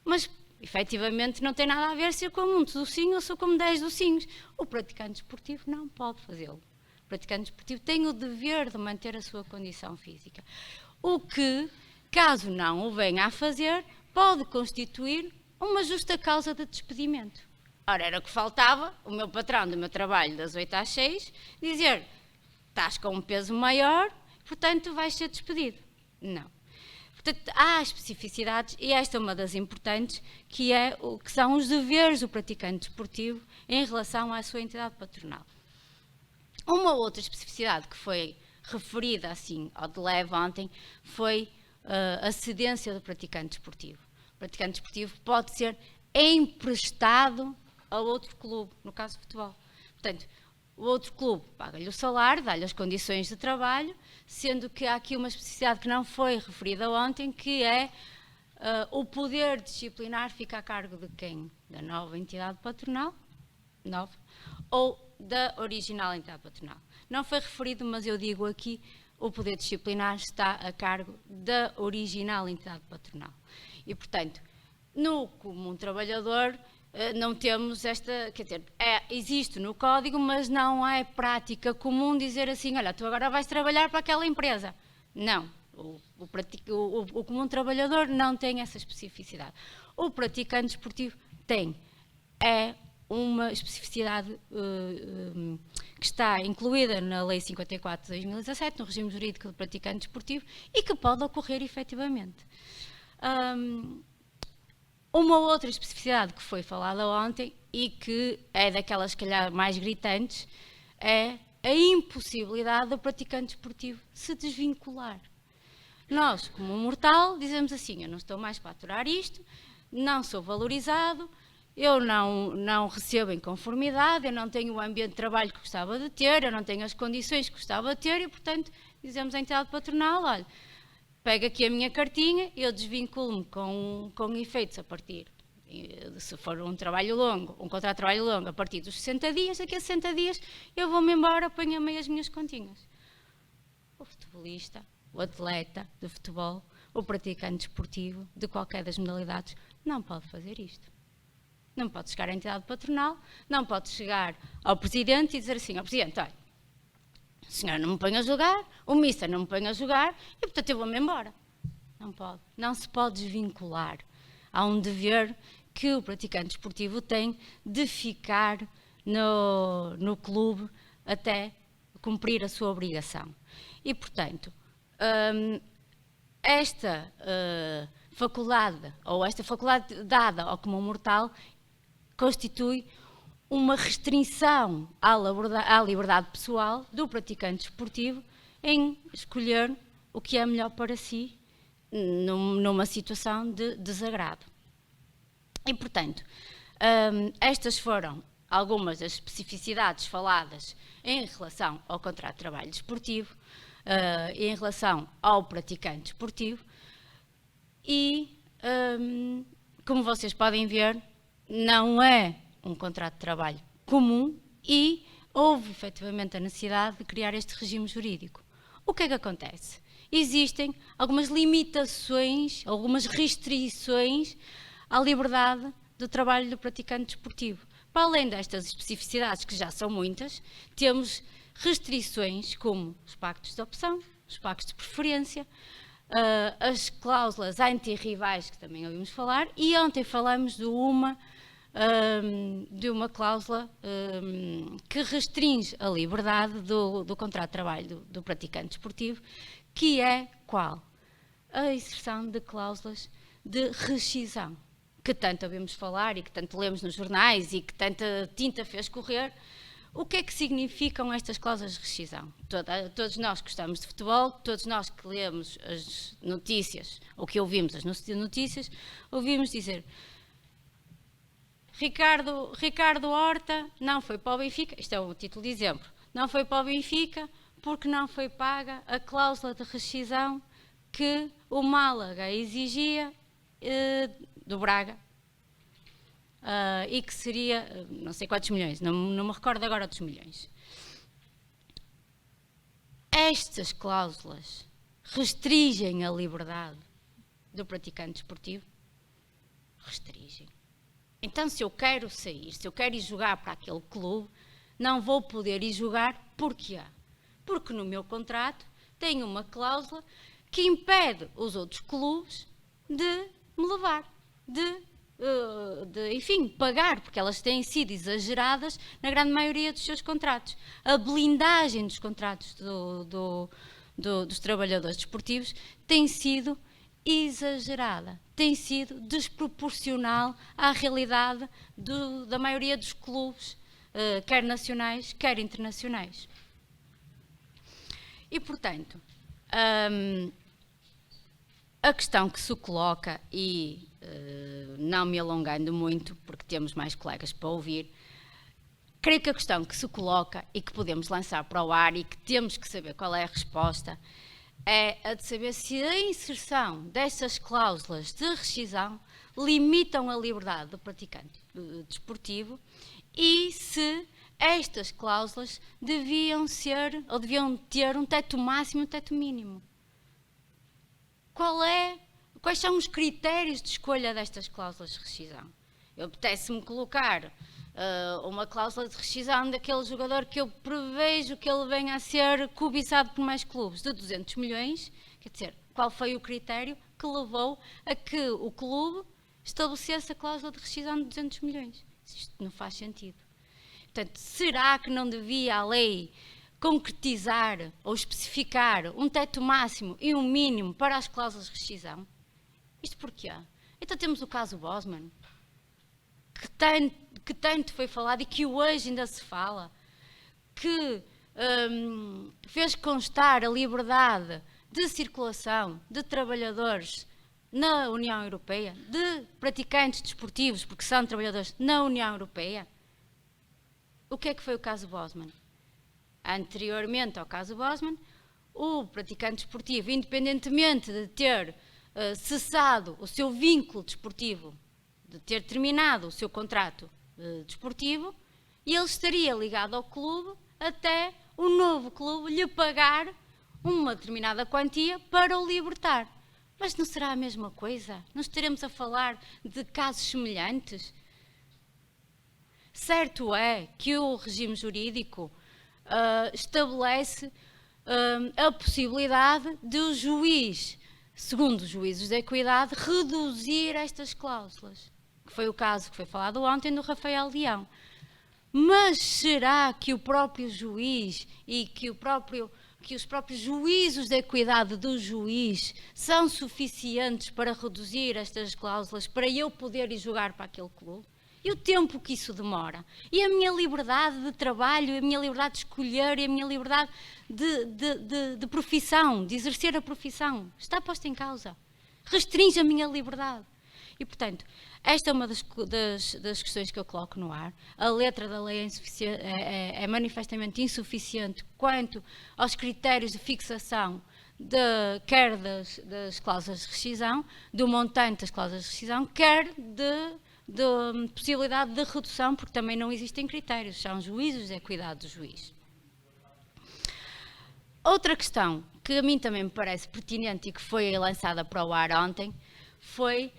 Mas, efetivamente, não tem nada a ver se eu como um docinho ou se eu como 10 docinhos. O praticante desportivo não pode fazê-lo. O praticante desportivo tem o dever de manter a sua condição física. O que, caso não o venha a fazer, pode constituir uma justa causa de despedimento. Ora, era o que faltava, o meu patrão do meu trabalho das 8 às 6, dizer, estás com um peso maior, portanto vais ser despedido. Não. Portanto, há especificidades, e esta é uma das importantes, que são os deveres do praticante desportivo em relação à sua entidade patronal. Uma outra especificidade que foi referida assim ao de leve ontem foi a cedência do praticante desportivo. O praticante desportivo pode ser emprestado a outro clube, no caso de futebol. Portanto, o outro clube paga-lhe o salário, dá-lhe as condições de trabalho, sendo que há aqui uma especificidade que não foi referida ontem, que é o poder disciplinar fica a cargo de quem? Da nova entidade patronal, nova, ou da original entidade patronal. Não foi referido, mas eu digo aqui, o poder disciplinar está a cargo da original entidade patronal. E, portanto, no comum trabalhador, não temos esta, quer dizer, existe no código, mas não é prática comum dizer assim, olha, tu agora vais trabalhar para aquela empresa. Não, o comum trabalhador não tem essa especificidade. O praticante desportivo tem, é uma especificidade que está incluída na Lei 54 de 2017, no regime jurídico do praticante desportivo, e que pode ocorrer efetivamente. Uma outra especificidade que foi falada ontem e que é daquelas, se calhar, mais gritantes, é a impossibilidade do praticante desportivo se desvincular. Nós, como mortal, dizemos assim, eu não estou mais para aturar isto, não sou valorizado, eu não recebo em conformidade, eu não tenho o ambiente de trabalho que gostava de ter, eu não tenho as condições que gostava de ter e, portanto, dizemos à entidade patronal, olha, pego aqui a minha cartinha, eu desvinculo-me com efeitos a partir, se for um trabalho longo, um contrato de trabalho longo, a partir dos 60 dias, daqui a 60 dias eu vou-me embora, ponho-me as minhas continhas. O futebolista, o atleta de futebol, o praticante desportivo, de qualquer das modalidades, não pode fazer isto. Não pode chegar à entidade patronal, não pode chegar ao presidente e dizer assim, ao presidente, olha, o senhor não me põe a jogar, o mister não me põe a jogar e, portanto, eu vou-me embora. Não pode. Não se pode desvincular. Há um dever que o praticante desportivo tem de ficar no clube até cumprir a sua obrigação. E, portanto, esta faculdade, ou esta faculdade dada ao comum mortal, constitui uma restrição à liberdade pessoal do praticante desportivo em escolher o que é melhor para si numa situação de desagrado. E, portanto, estas foram algumas das especificidades faladas em relação ao contrato de trabalho desportivo, em relação ao praticante desportivo e, como vocês podem ver, não é um contrato de trabalho comum e houve efetivamente a necessidade de criar este regime jurídico. O que é que acontece? Existem algumas limitações, algumas restrições à liberdade do trabalho do praticante desportivo. Para além destas especificidades, que já são muitas, temos restrições como os pactos de opção, os pactos de preferência, as cláusulas anti-rivais, que também ouvimos falar, e ontem falamos de uma cláusula que restringe a liberdade do contrato de trabalho do praticante desportivo, que é qual? A inserção de cláusulas de rescisão, que tanto ouvimos falar e que tanto lemos nos jornais e que tanta tinta fez correr. O que é que significam estas cláusulas de rescisão? Todos nós que gostamos de futebol, todos nós que lemos as notícias, ou que ouvimos as notícias, ouvimos dizer: Ricardo Horta não foi para o Benfica, isto é o título de exemplo, não foi para o Benfica porque não foi paga a cláusula de rescisão que o Málaga exigia do Braga, e que seria não sei quantos milhões, não me recordo agora dos milhões. Estas cláusulas restringem a liberdade do praticante desportivo? Restringem. Então, se eu quero sair, se eu quero ir jogar para aquele clube, não vou poder ir jogar. Porquê? Porque no meu contrato tem uma cláusula que impede os outros clubes de me levar, enfim, pagar, porque elas têm sido exageradas na grande maioria dos seus contratos. A blindagem dos contratos dos trabalhadores desportivos tem sido exagerada, tem sido desproporcional à realidade da maioria dos clubes, quer nacionais, quer internacionais. E, portanto, a questão que se coloca, e não me alongando muito, porque temos mais colegas para ouvir, creio que a questão que se coloca e que podemos lançar para o ar e que temos que saber qual é a resposta é a de saber se a inserção destas cláusulas de rescisão limitam a liberdade do praticante desportivo e se estas cláusulas deviam ter um teto máximo e um teto mínimo. Quais são os critérios de escolha destas cláusulas de rescisão? Eu apetece-me colocar uma cláusula de rescisão daquele jogador que eu prevejo que ele venha a ser cobiçado por mais clubes, de 200 milhões, quer dizer, qual foi o critério que levou a que o clube estabelecesse a cláusula de rescisão de 200 milhões? Isto não faz sentido. Portanto, será que não devia a lei concretizar ou especificar um teto máximo e um mínimo para as cláusulas de rescisão? Isto porquê? Então temos o caso Bosman, que tanto foi falado e que hoje ainda se fala, que fez constar a liberdade de circulação de trabalhadores na União Europeia, de praticantes desportivos, porque são trabalhadores na União Europeia. O que é que foi o caso Bosman? Anteriormente ao caso Bosman, o praticante desportivo, independentemente de ter cessado o seu vínculo desportivo, de ter terminado o seu contrato desportivo, ele estaria ligado ao clube até o novo clube lhe pagar uma determinada quantia para o libertar. Mas não será a mesma coisa? Não estaremos a falar de casos semelhantes? Certo é que o regime jurídico estabelece a possibilidade de o juiz, segundo os juízes da equidade, reduzir estas cláusulas, que foi o caso que foi falado ontem do Rafael Leão. Mas será que o próprio juiz e que os próprios juízos da equidade do juiz são suficientes para reduzir estas cláusulas para eu poder ir jogar para aquele clube? E o tempo que isso demora? E a minha liberdade de trabalho, a minha liberdade de escolher e a minha liberdade de profissão, de exercer a profissão, está posta em causa. Restringe a minha liberdade. E, portanto, esta é uma das questões que eu coloco no ar. A letra da lei é manifestamente insuficiente quanto aos critérios de fixação quer das cláusulas de rescisão, do montante das cláusulas de rescisão, quer de possibilidade de redução, porque também não existem critérios, são juízos, é cuidado do juiz. Outra questão que a mim também me parece pertinente e que foi lançada para o ar ontem foi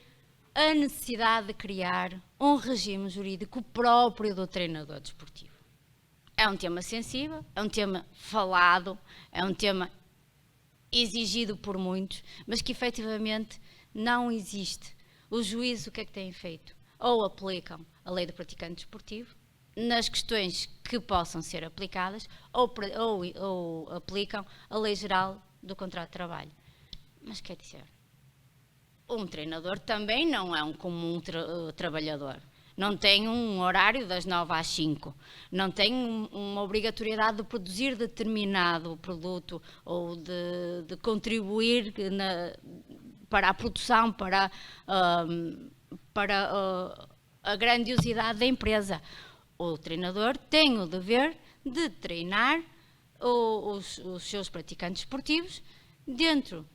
a necessidade de criar um regime jurídico próprio do treinador desportivo. É um tema sensível, é um tema falado, é um tema exigido por muitos, mas que efetivamente não existe. Os juízes o que é que têm feito? Ou aplicam a lei do praticante desportivo nas questões que possam ser aplicadas, ou aplicam a lei geral do contrato de trabalho. Mas quer dizer, um treinador também não é um comum trabalhador. Não tem um horário das 9 às 5, não tem uma obrigatoriedade de produzir determinado produto ou de contribuir para a produção, para a grandiosidade da empresa. O treinador tem o dever de treinar os seus praticantes esportivos dentro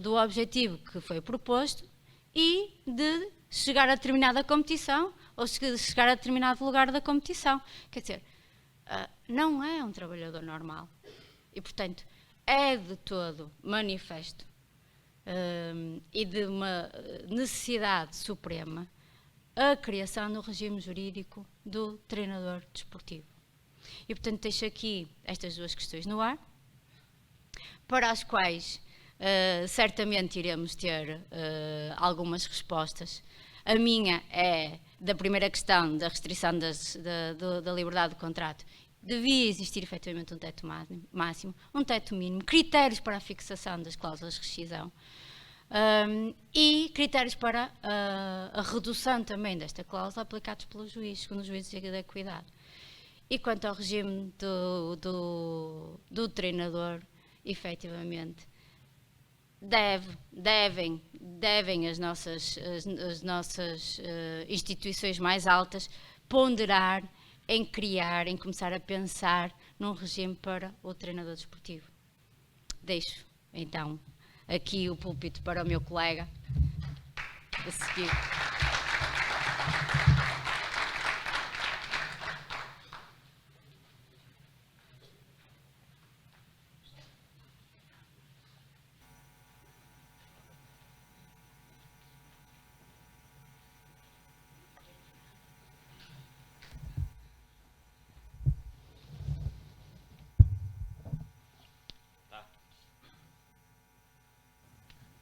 do objetivo que foi proposto e de chegar a determinada competição ou chegar a determinado lugar da competição. Quer dizer, não é um trabalhador normal. E, portanto, é de todo manifesto e de uma necessidade suprema a criação do regime jurídico do treinador desportivo. E, portanto, deixo aqui estas duas questões no ar, para as quais certamente iremos ter algumas respostas. A minha é da primeira questão, da restrição da liberdade do contrato. Devia existir efetivamente um teto máximo, um teto mínimo, critérios para a fixação das cláusulas de rescisão e critérios para a redução também desta cláusula aplicados pelo juiz, segundo o juiz de cuidado. E quanto ao regime do treinador, efetivamente, devem as nossas instituições mais altas ponderar em criar, em começar a pensar num regime para o treinador desportivo. Deixo, então, aqui o púlpito para o meu colega a seguir.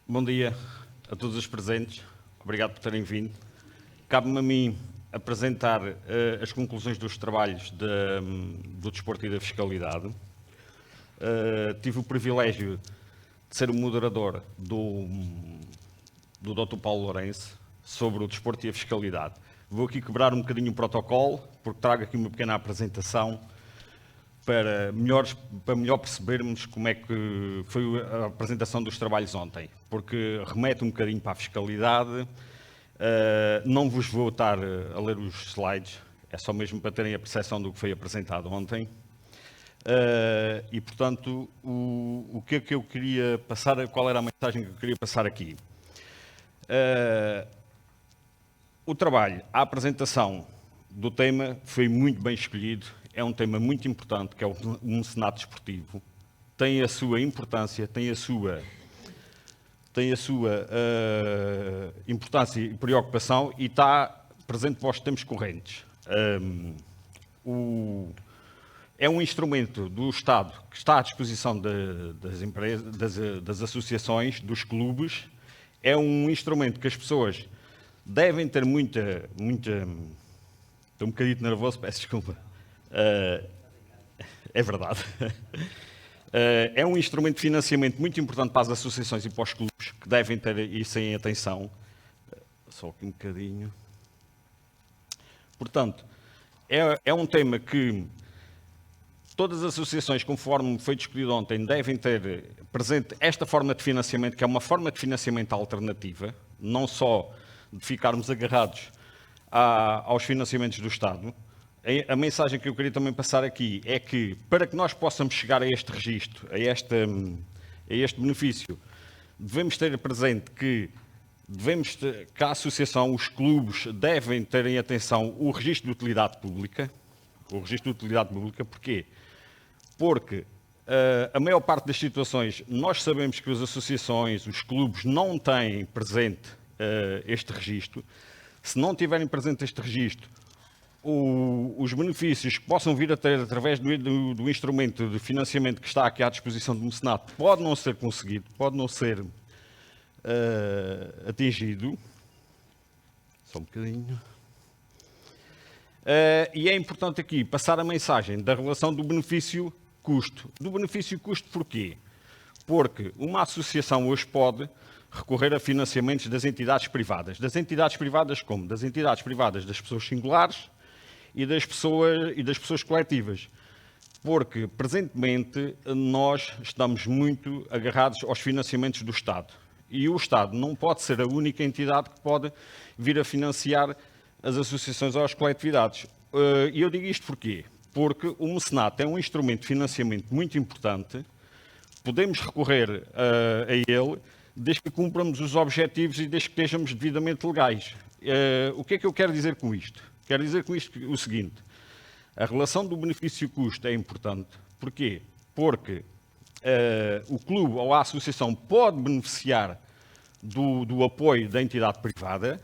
Bom dia a todos os presentes, obrigado por terem vindo. Cabe-me a mim apresentar as conclusões dos trabalhos do desporto e da fiscalidade. Tive o privilégio de ser o moderador do Dr. Paulo Lourenço sobre o desporto e a fiscalidade. Vou aqui quebrar um bocadinho o protocolo, porque trago aqui uma pequena apresentação para melhor percebermos como é que foi a apresentação dos trabalhos ontem, porque remete um bocadinho para a fiscalidade. Não vos vou estar a ler os slides, é só mesmo para terem a percepção do que foi apresentado ontem. E, portanto, o que é que eu queria passar, qual era a mensagem que eu queria passar aqui? O trabalho, a apresentação do tema foi muito bem escolhido. É um tema muito importante, que é o mecenato desportivo. Tem a sua importância, tem a sua importância e preocupação e está presente para os tempos correntes. É um instrumento do Estado que está à disposição das empresas, das associações, dos clubes. É um instrumento que as pessoas devem ter muita... Estou um bocadinho nervoso, peço desculpa. É verdade. É um instrumento de financiamento muito importante para as associações e para os clubes, que devem ter isso em atenção. Só aqui um bocadinho. Portanto, é um tema que todas as associações, conforme foi discutido ontem, devem ter presente esta forma de financiamento, que é uma forma de financiamento alternativa, não só de ficarmos agarrados aos financiamentos do Estado. A mensagem que eu queria também passar aqui é que, para que nós possamos chegar a este registro, a este benefício, devemos ter presente que a associação, os clubes, devem ter em atenção o registro de utilidade pública. O registro de utilidade pública, porquê? Porque a maior parte das situações, nós sabemos que as associações, os clubes, não têm presente este registro. Se não tiverem presente este registro, os benefícios que possam vir a ter através do instrumento de financiamento que está aqui à disposição do mecenato pode não ser conseguido, pode não ser atingido. Só um bocadinho. E é importante aqui passar a mensagem da relação do benefício-custo. Do benefício-custo porquê? Porque uma associação hoje pode recorrer a financiamentos das entidades privadas. Das entidades privadas como? Das entidades privadas das pessoas singulares e das pessoas coletivas. Porque, presentemente, nós estamos muito agarrados aos financiamentos do Estado. E o Estado não pode ser a única entidade que pode vir a financiar as associações ou as coletividades. E eu digo isto porquê? Porque o mecenato é um instrumento de financiamento muito importante, podemos recorrer a ele desde que cumpramos os objetivos e desde que estejamos devidamente legais. O que é que eu quero dizer com isto? Quero dizer com isto o seguinte: a relação do benefício-custo é importante. Porquê? Porque o clube ou a associação pode beneficiar do apoio da entidade privada,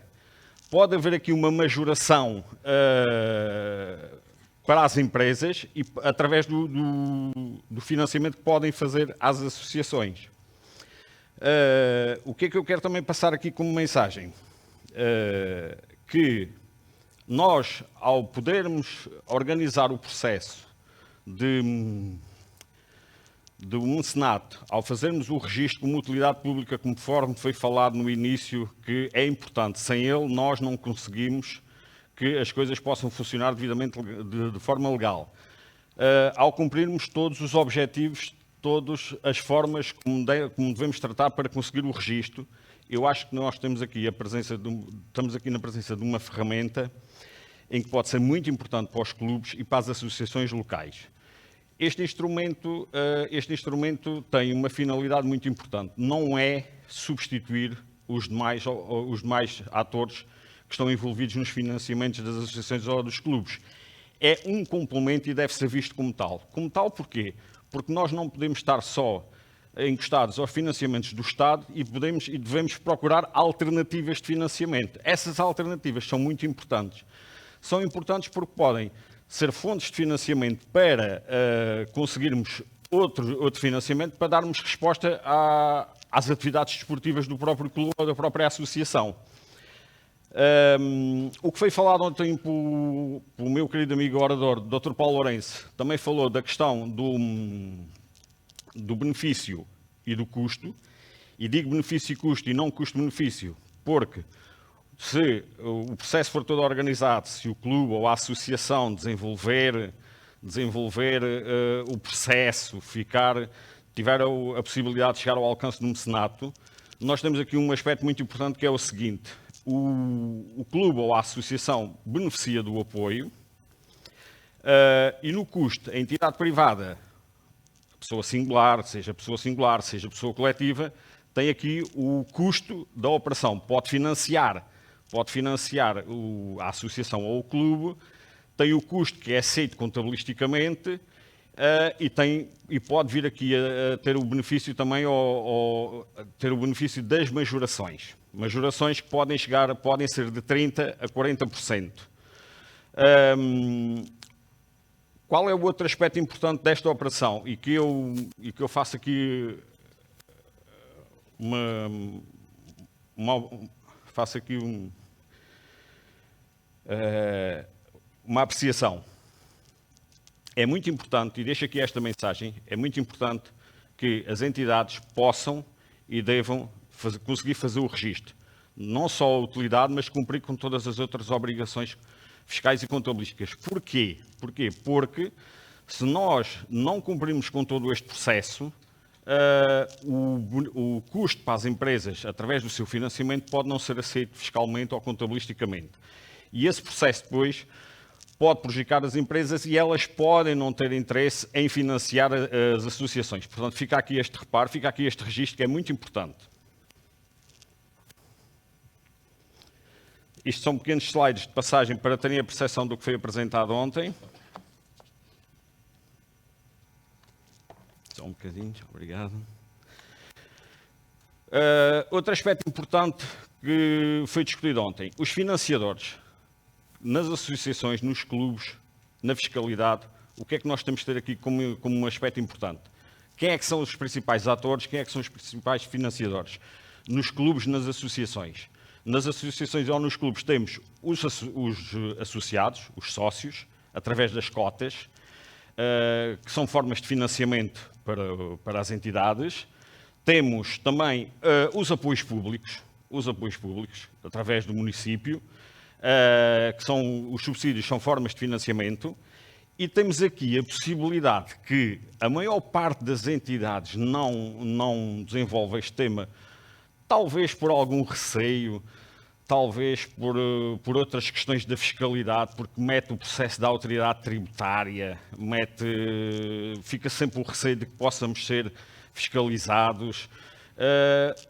pode haver aqui uma majoração para as empresas e através do financiamento que podem fazer às associações. O que é que eu quero também passar aqui como mensagem? Que nós, ao podermos organizar o processo do mecenato, ao fazermos o registro como utilidade pública, conforme foi falado no início, que é importante, sem ele nós não conseguimos que as coisas possam funcionar devidamente de forma legal. Ao cumprirmos todos os objetivos, todas as formas como devemos tratar para conseguir o registro, eu acho que nós temos aqui estamos aqui na presença de uma ferramenta em que pode ser muito importante para os clubes e para as associações locais. Este instrumento tem uma finalidade muito importante. Não é substituir os demais atores que estão envolvidos nos financiamentos das associações ou dos clubes. É um complemento e deve ser visto como tal. Como tal porquê? Porque nós não podemos estar só encostados aos financiamentos do Estado e devemos procurar alternativas de financiamento. Essas alternativas são muito importantes. São importantes porque podem ser fontes de financiamento para conseguirmos outro financiamento para darmos resposta às atividades desportivas do próprio clube ou da própria associação. O que foi falado ontem pelo meu querido amigo orador, Dr. Paulo Lourenço, também falou da questão do benefício e do custo, e digo benefício e custo e não custo-benefício, porque se o processo for todo organizado, se o clube ou a associação desenvolver o processo, tiver a possibilidade de chegar ao alcance do mecenato, nós temos aqui um aspecto muito importante que é o seguinte: o clube ou a associação beneficia do apoio e no custo, a entidade privada, pessoa singular, seja pessoa coletiva, tem aqui o custo da operação. Pode financiar a associação ou o clube, tem o custo que é aceito contabilisticamente e pode vir aqui a ter o benefício também ter o benefício das majorações. Majorações que podem ser de 30% a 40%. Qual é o outro aspecto importante desta operação e que eu faço aqui uma apreciação? É muito importante, e deixo aqui esta mensagem, é muito importante que as entidades possam e devam conseguir fazer o registro. Não só a utilidade, mas cumprir com todas as outras obrigações fiscais e contabilísticas. Porquê? Porque se nós não cumprirmos com todo este processo, o custo para as empresas, através do seu financiamento, pode não ser aceito fiscalmente ou contabilisticamente. E esse processo depois pode prejudicar as empresas e elas podem não ter interesse em financiar as associações. Portanto, fica aqui este reparo, fica aqui este registro que é muito importante. Isto são pequenos slides de passagem para terem a percepção do que foi apresentado ontem. Só um bocadinho, obrigado. Outro aspecto importante que foi discutido ontem, os financiadores. Nas associações, nos clubes, na fiscalidade, o que é que nós temos de ter aqui como um aspecto importante? Quem é que são os principais atores, quem é que são os principais financiadores? Nos clubes, nas associações. Nas associações ou nos clubes temos os associados, os sócios, através das cotas, que são formas de financiamento para as entidades. Temos também os apoios públicos, através do município, que são os subsídios, são formas de financiamento, e temos aqui a possibilidade que a maior parte das entidades não desenvolve este tema, talvez por algum receio, talvez por outras questões da fiscalidade, porque mete o processo da autoridade tributária, fica sempre o receio de que possamos ser fiscalizados,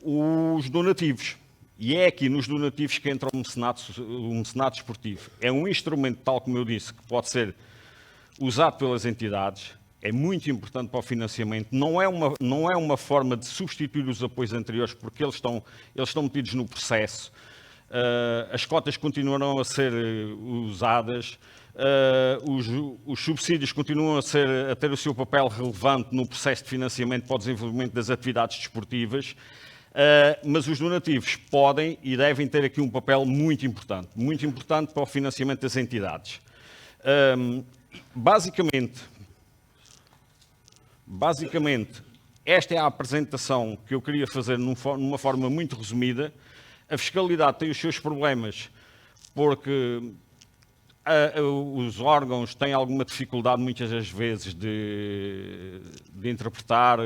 os donativos. E é aqui nos donativos que entra o mecenato esportivo. É um instrumento, tal como eu disse, que pode ser usado pelas entidades, é muito importante para o financiamento, não é uma forma de substituir os apoios anteriores, porque eles estão metidos no processo. As cotas continuarão a ser usadas, os subsídios continuam a ter o seu papel relevante no processo de financiamento para o desenvolvimento das atividades desportivas, mas os donativos podem e devem ter aqui um papel muito importante para o financiamento das entidades. Basicamente, esta é a apresentação que eu queria fazer numa forma muito resumida. A fiscalidade tem os seus problemas porque os órgãos têm alguma dificuldade muitas das vezes de interpretar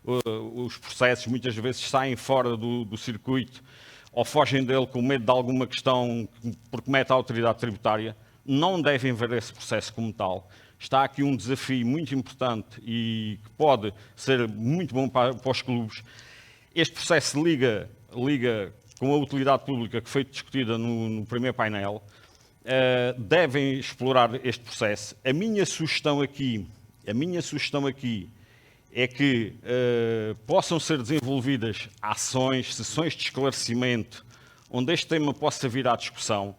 os processos, muitas vezes saem fora do circuito ou fogem dele com medo de alguma questão porque mete a autoridade tributária. Não devem ver esse processo como tal. Está aqui um desafio muito importante e que pode ser muito bom para os clubes. Este processo liga com a utilidade pública que foi discutida no primeiro painel. Devem explorar este processo. A minha sugestão aqui é que possam ser desenvolvidas ações, sessões de esclarecimento, onde este tema possa vir à discussão,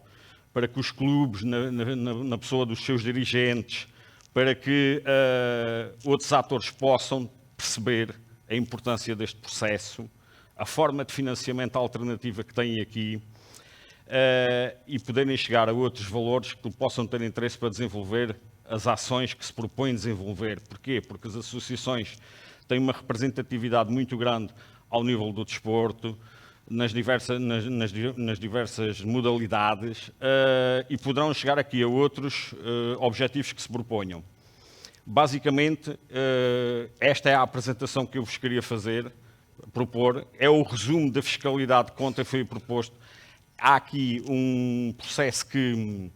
para que os clubes, na pessoa dos seus dirigentes, para que outros atores possam perceber a importância deste processo, a forma de financiamento alternativa que têm aqui, e poderem chegar a outros valores que possam ter interesse para desenvolver as ações que se propõem desenvolver. Porquê? Porque as associações têm uma representatividade muito grande ao nível do desporto, nas diversas modalidades, e poderão chegar aqui a outros objetivos que se proponham. Basicamente, esta é a apresentação que eu vos queria propor, é o resumo da fiscalidade que ontem foi proposto. Há aqui um processo que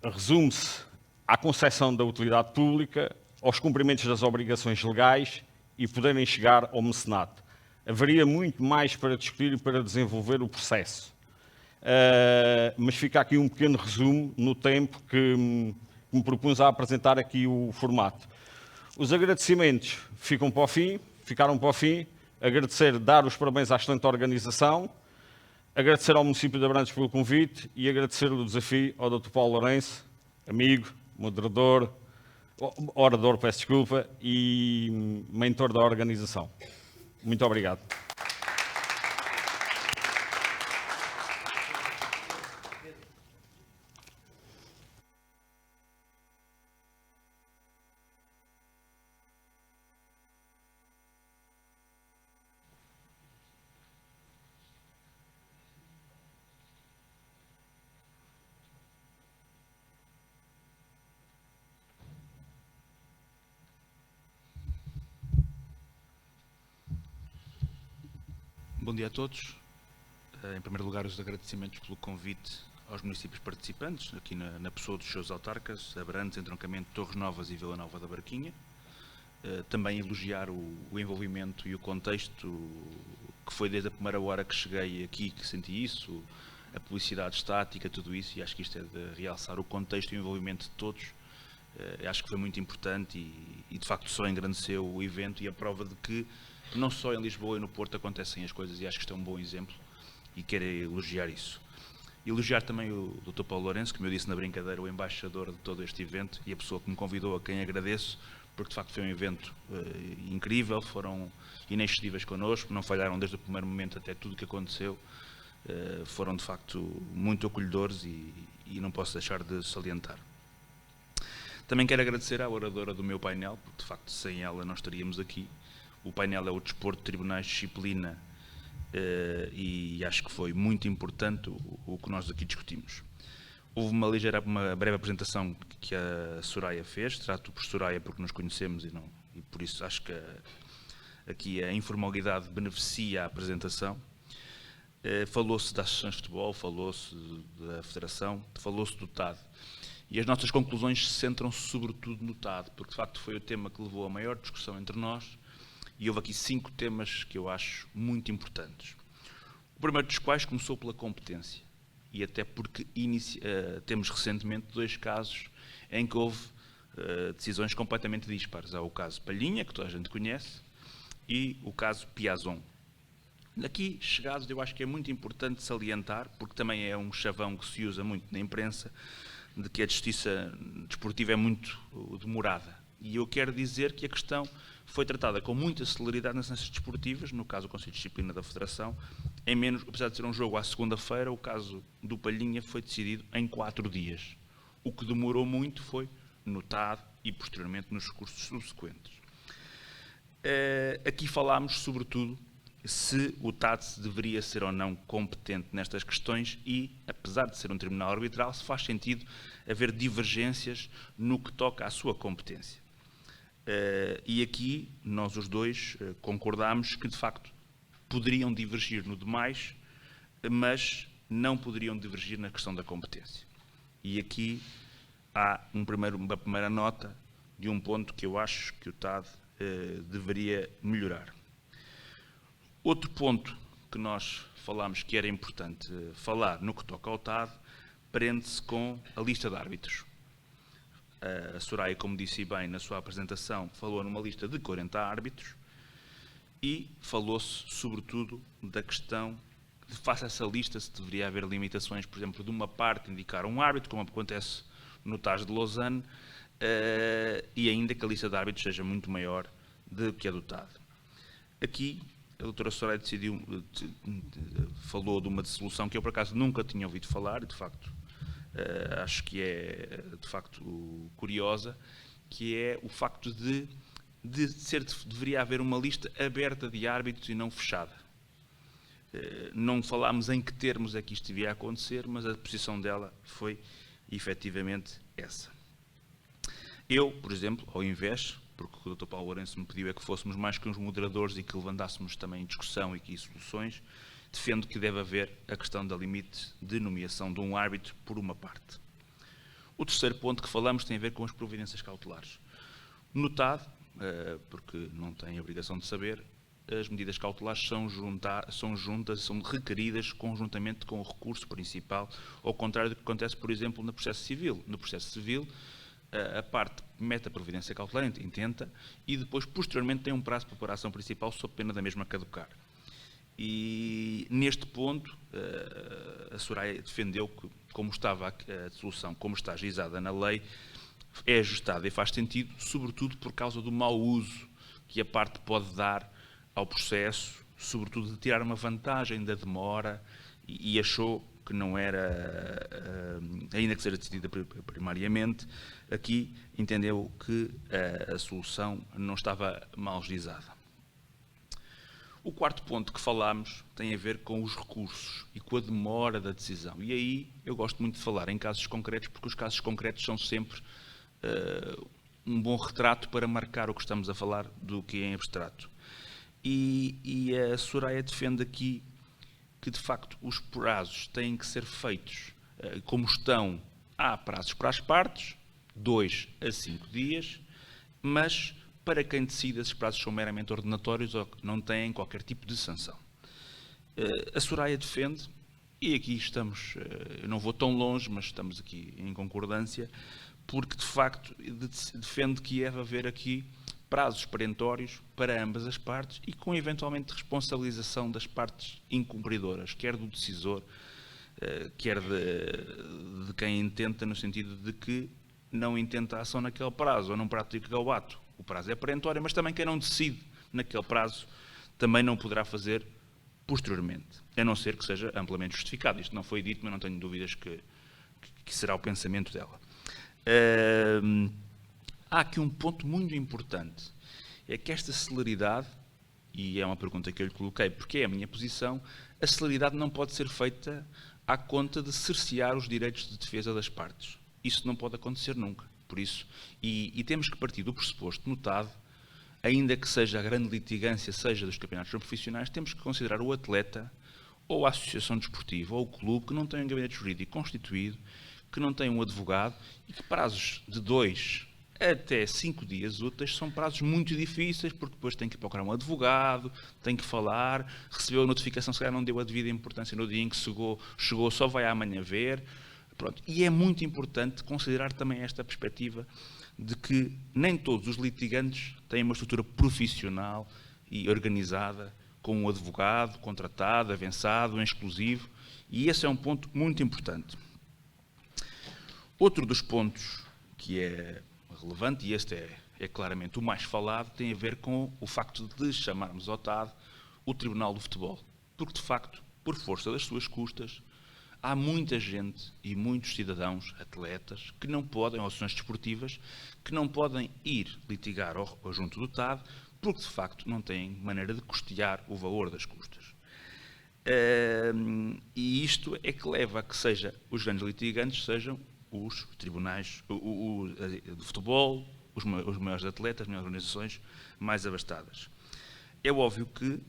resume-se à concepção da utilidade pública, aos cumprimentos das obrigações legais e poderem chegar ao mecenato. Haveria muito mais para discutir e para desenvolver o processo. Mas fica aqui um pequeno resumo no tempo que me propus a apresentar aqui o formato. Os agradecimentos ficaram para o fim. Dar os parabéns à excelente organização, agradecer ao município de Abrantes pelo convite e agradecer o desafio ao Dr. Paulo Lourenço, amigo, orador, peço desculpa, e mentor da organização. Muito obrigado. Bom dia a todos. Em primeiro lugar, os agradecimentos pelo convite aos municípios participantes, aqui na pessoa dos seus autarcas, Abrantes, Entroncamento, Torres Novas e Vila Nova da Barquinha. Também elogiar o envolvimento e o contexto que foi desde a primeira hora que cheguei aqui que senti isso, a publicidade estática, tudo isso, e acho que isto é de realçar o contexto e o envolvimento de todos. Acho que foi muito importante e de facto só engrandeceu o evento e a prova de que não só em Lisboa e no Porto acontecem as coisas, e acho que isto é um bom exemplo e quero elogiar isso. Elogiar também o Dr. Paulo Lourenço, como eu disse na brincadeira, o embaixador de todo este evento e a pessoa que me convidou, a quem agradeço, porque de facto foi um evento incrível, foram inexcedíveis connosco, não falharam desde o primeiro momento até tudo o que aconteceu, foram de facto muito acolhedores e não posso deixar de salientar. Também quero agradecer à oradora do meu painel, porque de facto sem ela não estaríamos aqui. O painel é o Desporto, Tribunais, Disciplina, e acho que foi muito importante o que nós aqui discutimos. Houve uma breve apresentação que a Soraya fez, trato por Soraya porque nos conhecemos e por isso acho que aqui a informalidade beneficia a apresentação. Falou-se das associações de futebol, falou-se da Federação, falou-se do TAD. E as nossas conclusões centram-se sobretudo no TAD, porque de facto foi o tema que levou a maior discussão entre nós e houve aqui 5 temas que eu acho muito importantes. O primeiro dos quais começou pela competência. E até porque temos recentemente 2 casos em que houve decisões completamente dispares. Há o caso Palhinha, que toda a gente conhece, e o caso Piazon. Aqui, chegados, eu acho que é muito importante salientar, porque também é um chavão que se usa muito na imprensa, de que a justiça desportiva é muito demorada. E eu quero dizer que a questão foi tratada com muita celeridade nas instâncias desportivas, no caso do Conselho de Disciplina da Federação, em menos, apesar de ser um jogo à segunda-feira, o caso do Palhinha foi decidido em 4 dias. O que demorou muito foi no TAD e posteriormente nos recursos subsequentes. Aqui falámos, sobretudo, se o TAD deveria ser ou não competente nestas questões e, apesar de ser um tribunal arbitral, se faz sentido haver divergências no que toca à sua competência. E aqui, nós os dois concordámos que, de facto, poderiam divergir no demais, mas não poderiam divergir na questão da competência. E aqui há uma primeira nota de um ponto que eu acho que o TAD deveria melhorar. Outro ponto que nós falámos que era importante falar no que toca ao TAD prende-se com a lista de árbitros. A Soraya, como disse bem na sua apresentação, falou numa lista de 40 árbitros e falou-se, sobretudo, da questão de, face a essa lista, se deveria haver limitações, por exemplo, de uma parte indicar um árbitro, como acontece no TAS de Lausanne, e ainda que a lista de árbitros seja muito maior do que a do TAD. Aqui, a doutora Soraya falou de uma dissolução que eu, por acaso, nunca tinha ouvido falar, e, de facto, acho que é, de facto, curiosa, que é o facto de deveria haver uma lista aberta de árbitros e não fechada. Não falámos em que termos é que isto devia acontecer, mas a posição dela foi, efetivamente, essa. Eu, por exemplo, ao invés, porque o Dr. Paulo Lourenço me pediu é que fôssemos mais que uns moderadores e que levantássemos também discussão e que soluções, defendo que deve haver a questão da limite de nomeação de um árbitro por uma parte. O terceiro ponto que falamos tem a ver com as providências cautelares. No TAD, porque não tem a obrigação de saber, as medidas cautelares são requeridas conjuntamente com o recurso principal, ao contrário do que acontece, por exemplo, no processo civil. No processo civil, a parte mete a providência cautelar, intenta, e depois, posteriormente, tem um prazo de preparação principal sob pena da mesma caducar. E neste ponto, a Soraya defendeu que, como estava a dissolução, como está ajuizada na lei, é ajustada e faz sentido, sobretudo por causa do mau uso que a parte pode dar ao processo, sobretudo de tirar uma vantagem da demora, e achou que não era, ainda que seja decidida primariamente, aqui entendeu que a solução não estava mal ajuizada. O quarto ponto que falámos tem a ver com os recursos e com a demora da decisão. E aí eu gosto muito de falar em casos concretos, porque os casos concretos são sempre um bom retrato para marcar o que estamos a falar do que é em abstrato. e a Soraya defende aqui que, de facto, os prazos têm que ser feitos como estão. Há prazos para as partes, 2 a 5 dias, mas para quem decide, esses prazos são meramente ordenatórios ou não têm qualquer tipo de sanção. A Soraya defende, e aqui estamos, eu não vou tão longe, mas estamos aqui em concordância, porque de facto defende que deve haver aqui prazos perentórios para ambas as partes e com eventualmente responsabilização das partes incumpridoras, quer do decisor, quer de quem intenta, no sentido de que não intenta a ação naquele prazo ou não pratica o ato. O prazo é perentório, mas também quem não decide naquele prazo também não poderá fazer posteriormente, a não ser que seja amplamente justificado. Isto não foi dito, mas não tenho dúvidas que será o pensamento dela. Há aqui um ponto muito importante, é que esta celeridade, e é uma pergunta que eu lhe coloquei, porque é a minha posição, a celeridade não pode ser feita à conta de cercear os direitos de defesa das partes. Isso não pode acontecer nunca. Por isso, e temos que partir do pressuposto notado, ainda que seja a grande litigância, seja dos campeonatos profissionais, temos que considerar o atleta, ou a associação desportiva, ou o clube, que não tem um gabinete jurídico constituído, que não tem um advogado, e que prazos de 2 até 5 dias úteis são prazos muito difíceis, porque depois tem que procurar um advogado, tem que falar, recebeu a notificação, se calhar não deu a devida importância no dia em que chegou só vai amanhã ver. Pronto. E é muito importante considerar também esta perspectiva de que nem todos os litigantes têm uma estrutura profissional e organizada, com um advogado contratado, avançado, exclusivo, e esse é um ponto muito importante. Outro dos pontos que é relevante, e este é claramente o mais falado, tem a ver com o facto de chamarmos ao TAD o Tribunal do Futebol. Porque, de facto, por força das suas custas, há muita gente e muitos cidadãos, atletas, que não podem, ou associações desportivas, que não podem ir litigar ao junto do TAD, porque, de facto, não têm maneira de custear o valor das custas. E isto é que leva a que os grandes litigantes sejam os tribunais de futebol, os maiores atletas, as maiores organizações mais abastadas. É óbvio que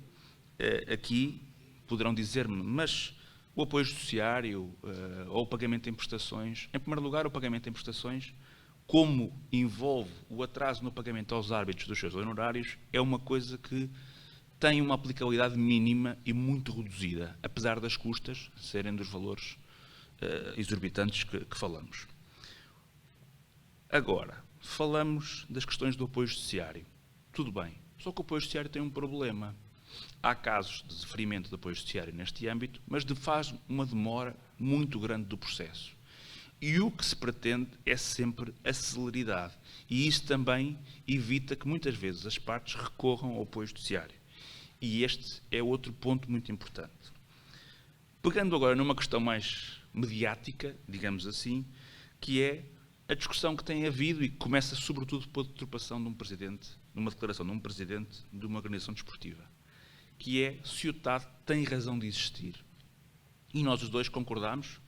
aqui poderão dizer-me, mas o apoio judiciário ou o pagamento em prestações, em primeiro lugar, o pagamento em prestações, como envolve o atraso no pagamento aos árbitros dos seus honorários, é uma coisa que tem uma aplicabilidade mínima e muito reduzida, apesar das custas serem dos valores exorbitantes que falamos. Agora, falamos das questões do apoio judiciário. Tudo bem, só que o apoio judiciário tem um problema. Há casos de deferimento de apoio judiciário neste âmbito, mas faz uma demora muito grande do processo. E o que se pretende é sempre a celeridade. E isso também evita que muitas vezes as partes recorram ao apoio judiciário. E este é outro ponto muito importante. Pegando agora numa questão mais mediática, digamos assim, que é a discussão que tem havido e que começa sobretudo pela deturpação de um presidente, numa declaração de um presidente de uma organização desportiva, que é se o TAD tem razão de existir. E nós os dois concordamos,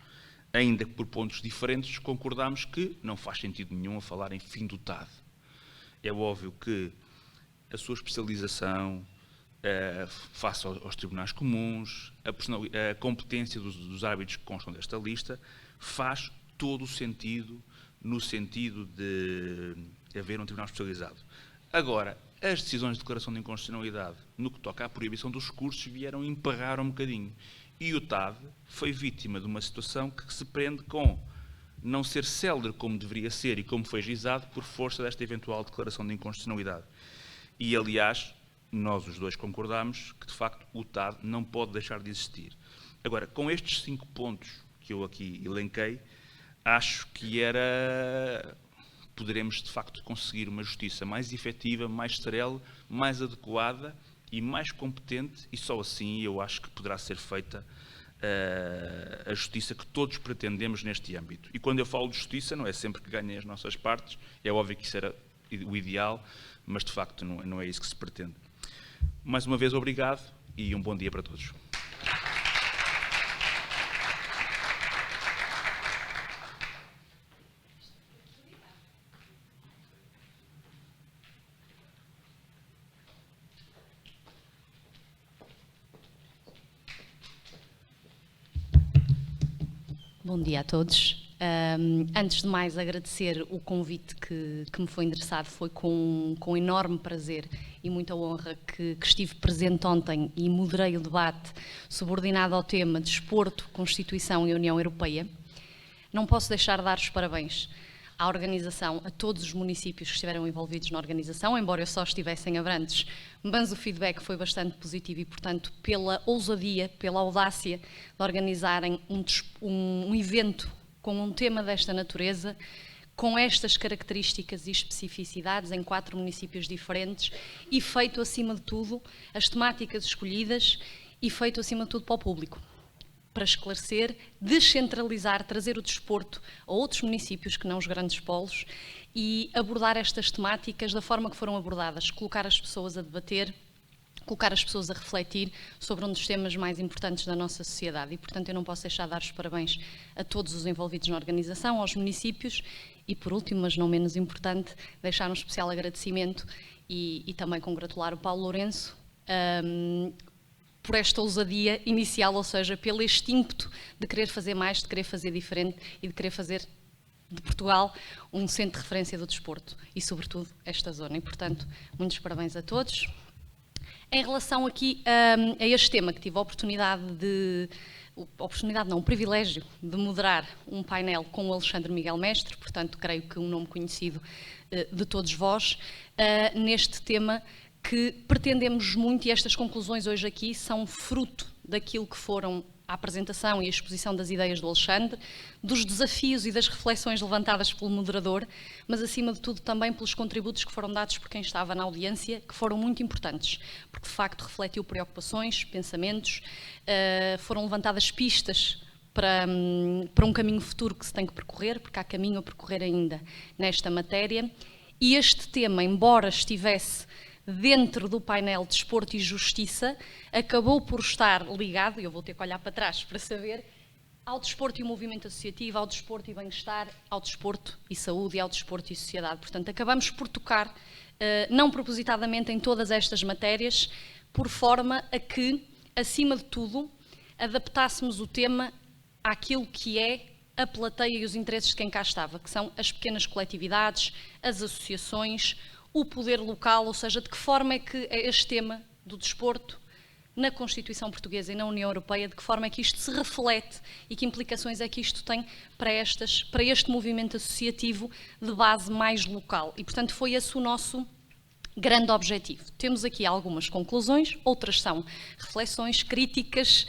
ainda que por pontos diferentes, concordamos que não faz sentido nenhum a falar em fim do TAD. É óbvio que a sua especialização face aos tribunais comuns, a competência dos árbitros que constam desta lista, faz todo o sentido no sentido de haver um tribunal especializado. Agora, as decisões de declaração de inconstitucionalidade no que toca à proibição dos cursos vieram emperrar um bocadinho. E o TAD foi vítima de uma situação que se prende com não ser célere como deveria ser e como foi juizado por força desta eventual declaração de inconstitucionalidade. E, aliás, nós os dois concordamos que, de facto, o TAD não pode deixar de existir. Agora, com estes 5 pontos que eu aqui elenquei, acho que poderemos, de facto, conseguir uma justiça mais efetiva, mais serela, mais adequada e mais competente, e só assim eu acho que poderá ser feita a justiça que todos pretendemos neste âmbito. E quando eu falo de justiça, não é sempre que ganhem as nossas partes, é óbvio que isso era o ideal, mas de facto não é isso que se pretende. Mais uma vez, obrigado e um bom dia para todos. Bom dia a todos. Antes de mais, agradecer o convite que me foi endereçado. Foi com enorme prazer e muita honra que estive presente ontem e moderei o debate subordinado ao tema Desporto, Constituição e União Europeia. Não posso deixar de dar os parabéns à organização, a todos os municípios que estiveram envolvidos na organização, embora eu só estivesse em Abrantes, mas o feedback foi bastante positivo e, portanto, pela ousadia, pela audácia de organizarem um evento com um tema desta natureza, com estas características e especificidades em 4 municípios diferentes e feito, acima de tudo, as temáticas escolhidas e feito, acima de tudo, para o público. Para esclarecer, descentralizar, trazer o desporto a outros municípios que não os grandes polos e abordar estas temáticas da forma que foram abordadas, colocar as pessoas a debater, colocar as pessoas a refletir sobre um dos temas mais importantes da nossa sociedade e, portanto, eu não posso deixar de dar os parabéns a todos os envolvidos na organização, aos municípios e, por último, mas não menos importante, deixar um especial agradecimento e também congratular o Paulo Lourenço por esta ousadia inicial, ou seja, pelo este ímpeto de querer fazer mais, de querer fazer diferente e de querer fazer de Portugal um centro de referência do desporto e, sobretudo, esta zona. E, portanto, muitos parabéns a todos. Em relação aqui a este tema, que tive a o privilégio de moderar um painel com o Alexandre Miguel Mestre, portanto, creio que um nome conhecido de todos vós, neste tema que pretendemos muito, e estas conclusões hoje aqui são fruto daquilo que foram a apresentação e a exposição das ideias do Alexandre, dos desafios e das reflexões levantadas pelo moderador, mas acima de tudo também pelos contributos que foram dados por quem estava na audiência, que foram muito importantes, porque de facto refletiu preocupações, pensamentos, foram levantadas pistas para um caminho futuro que se tem que percorrer, porque há caminho a percorrer ainda nesta matéria, e este tema, embora estivesse dentro do painel Desporto e Justiça, acabou por estar ligado, e eu vou ter que olhar para trás para saber, ao desporto e o movimento associativo, ao desporto e bem-estar, ao desporto e saúde e ao desporto e sociedade. Portanto, acabamos por tocar, não propositadamente, em todas estas matérias, por forma a que, acima de tudo, adaptássemos o tema àquilo que é a plateia e os interesses de quem cá estava, que são as pequenas coletividades, as associações, o poder local, ou seja, de que forma é que este tema do desporto na Constituição Portuguesa e na União Europeia, de que forma é que isto se reflete e que implicações é que isto tem para este movimento associativo de base mais local. E, portanto, foi esse o nosso grande objetivo. Temos aqui algumas conclusões, outras são reflexões, críticas,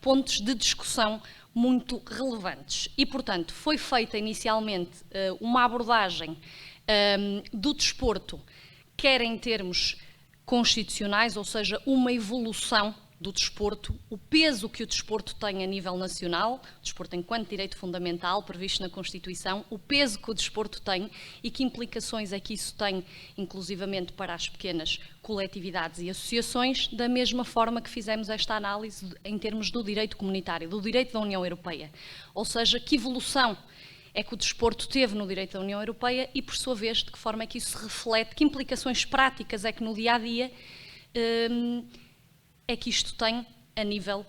pontos de discussão muito relevantes. E, portanto, foi feita inicialmente uma abordagem do desporto, quer em termos constitucionais, ou seja, uma evolução do desporto, o peso que o desporto tem a nível nacional, o desporto enquanto direito fundamental previsto na Constituição, o peso que o desporto tem e que implicações é que isso tem, inclusivamente para as pequenas coletividades e associações, da mesma forma que fizemos esta análise em termos do direito comunitário, do direito da União Europeia. Ou seja, que evolução é que o desporto teve no direito da União Europeia e, por sua vez, de que forma é que isso se reflete, que implicações práticas é que no dia-a-dia é que isto tem a nível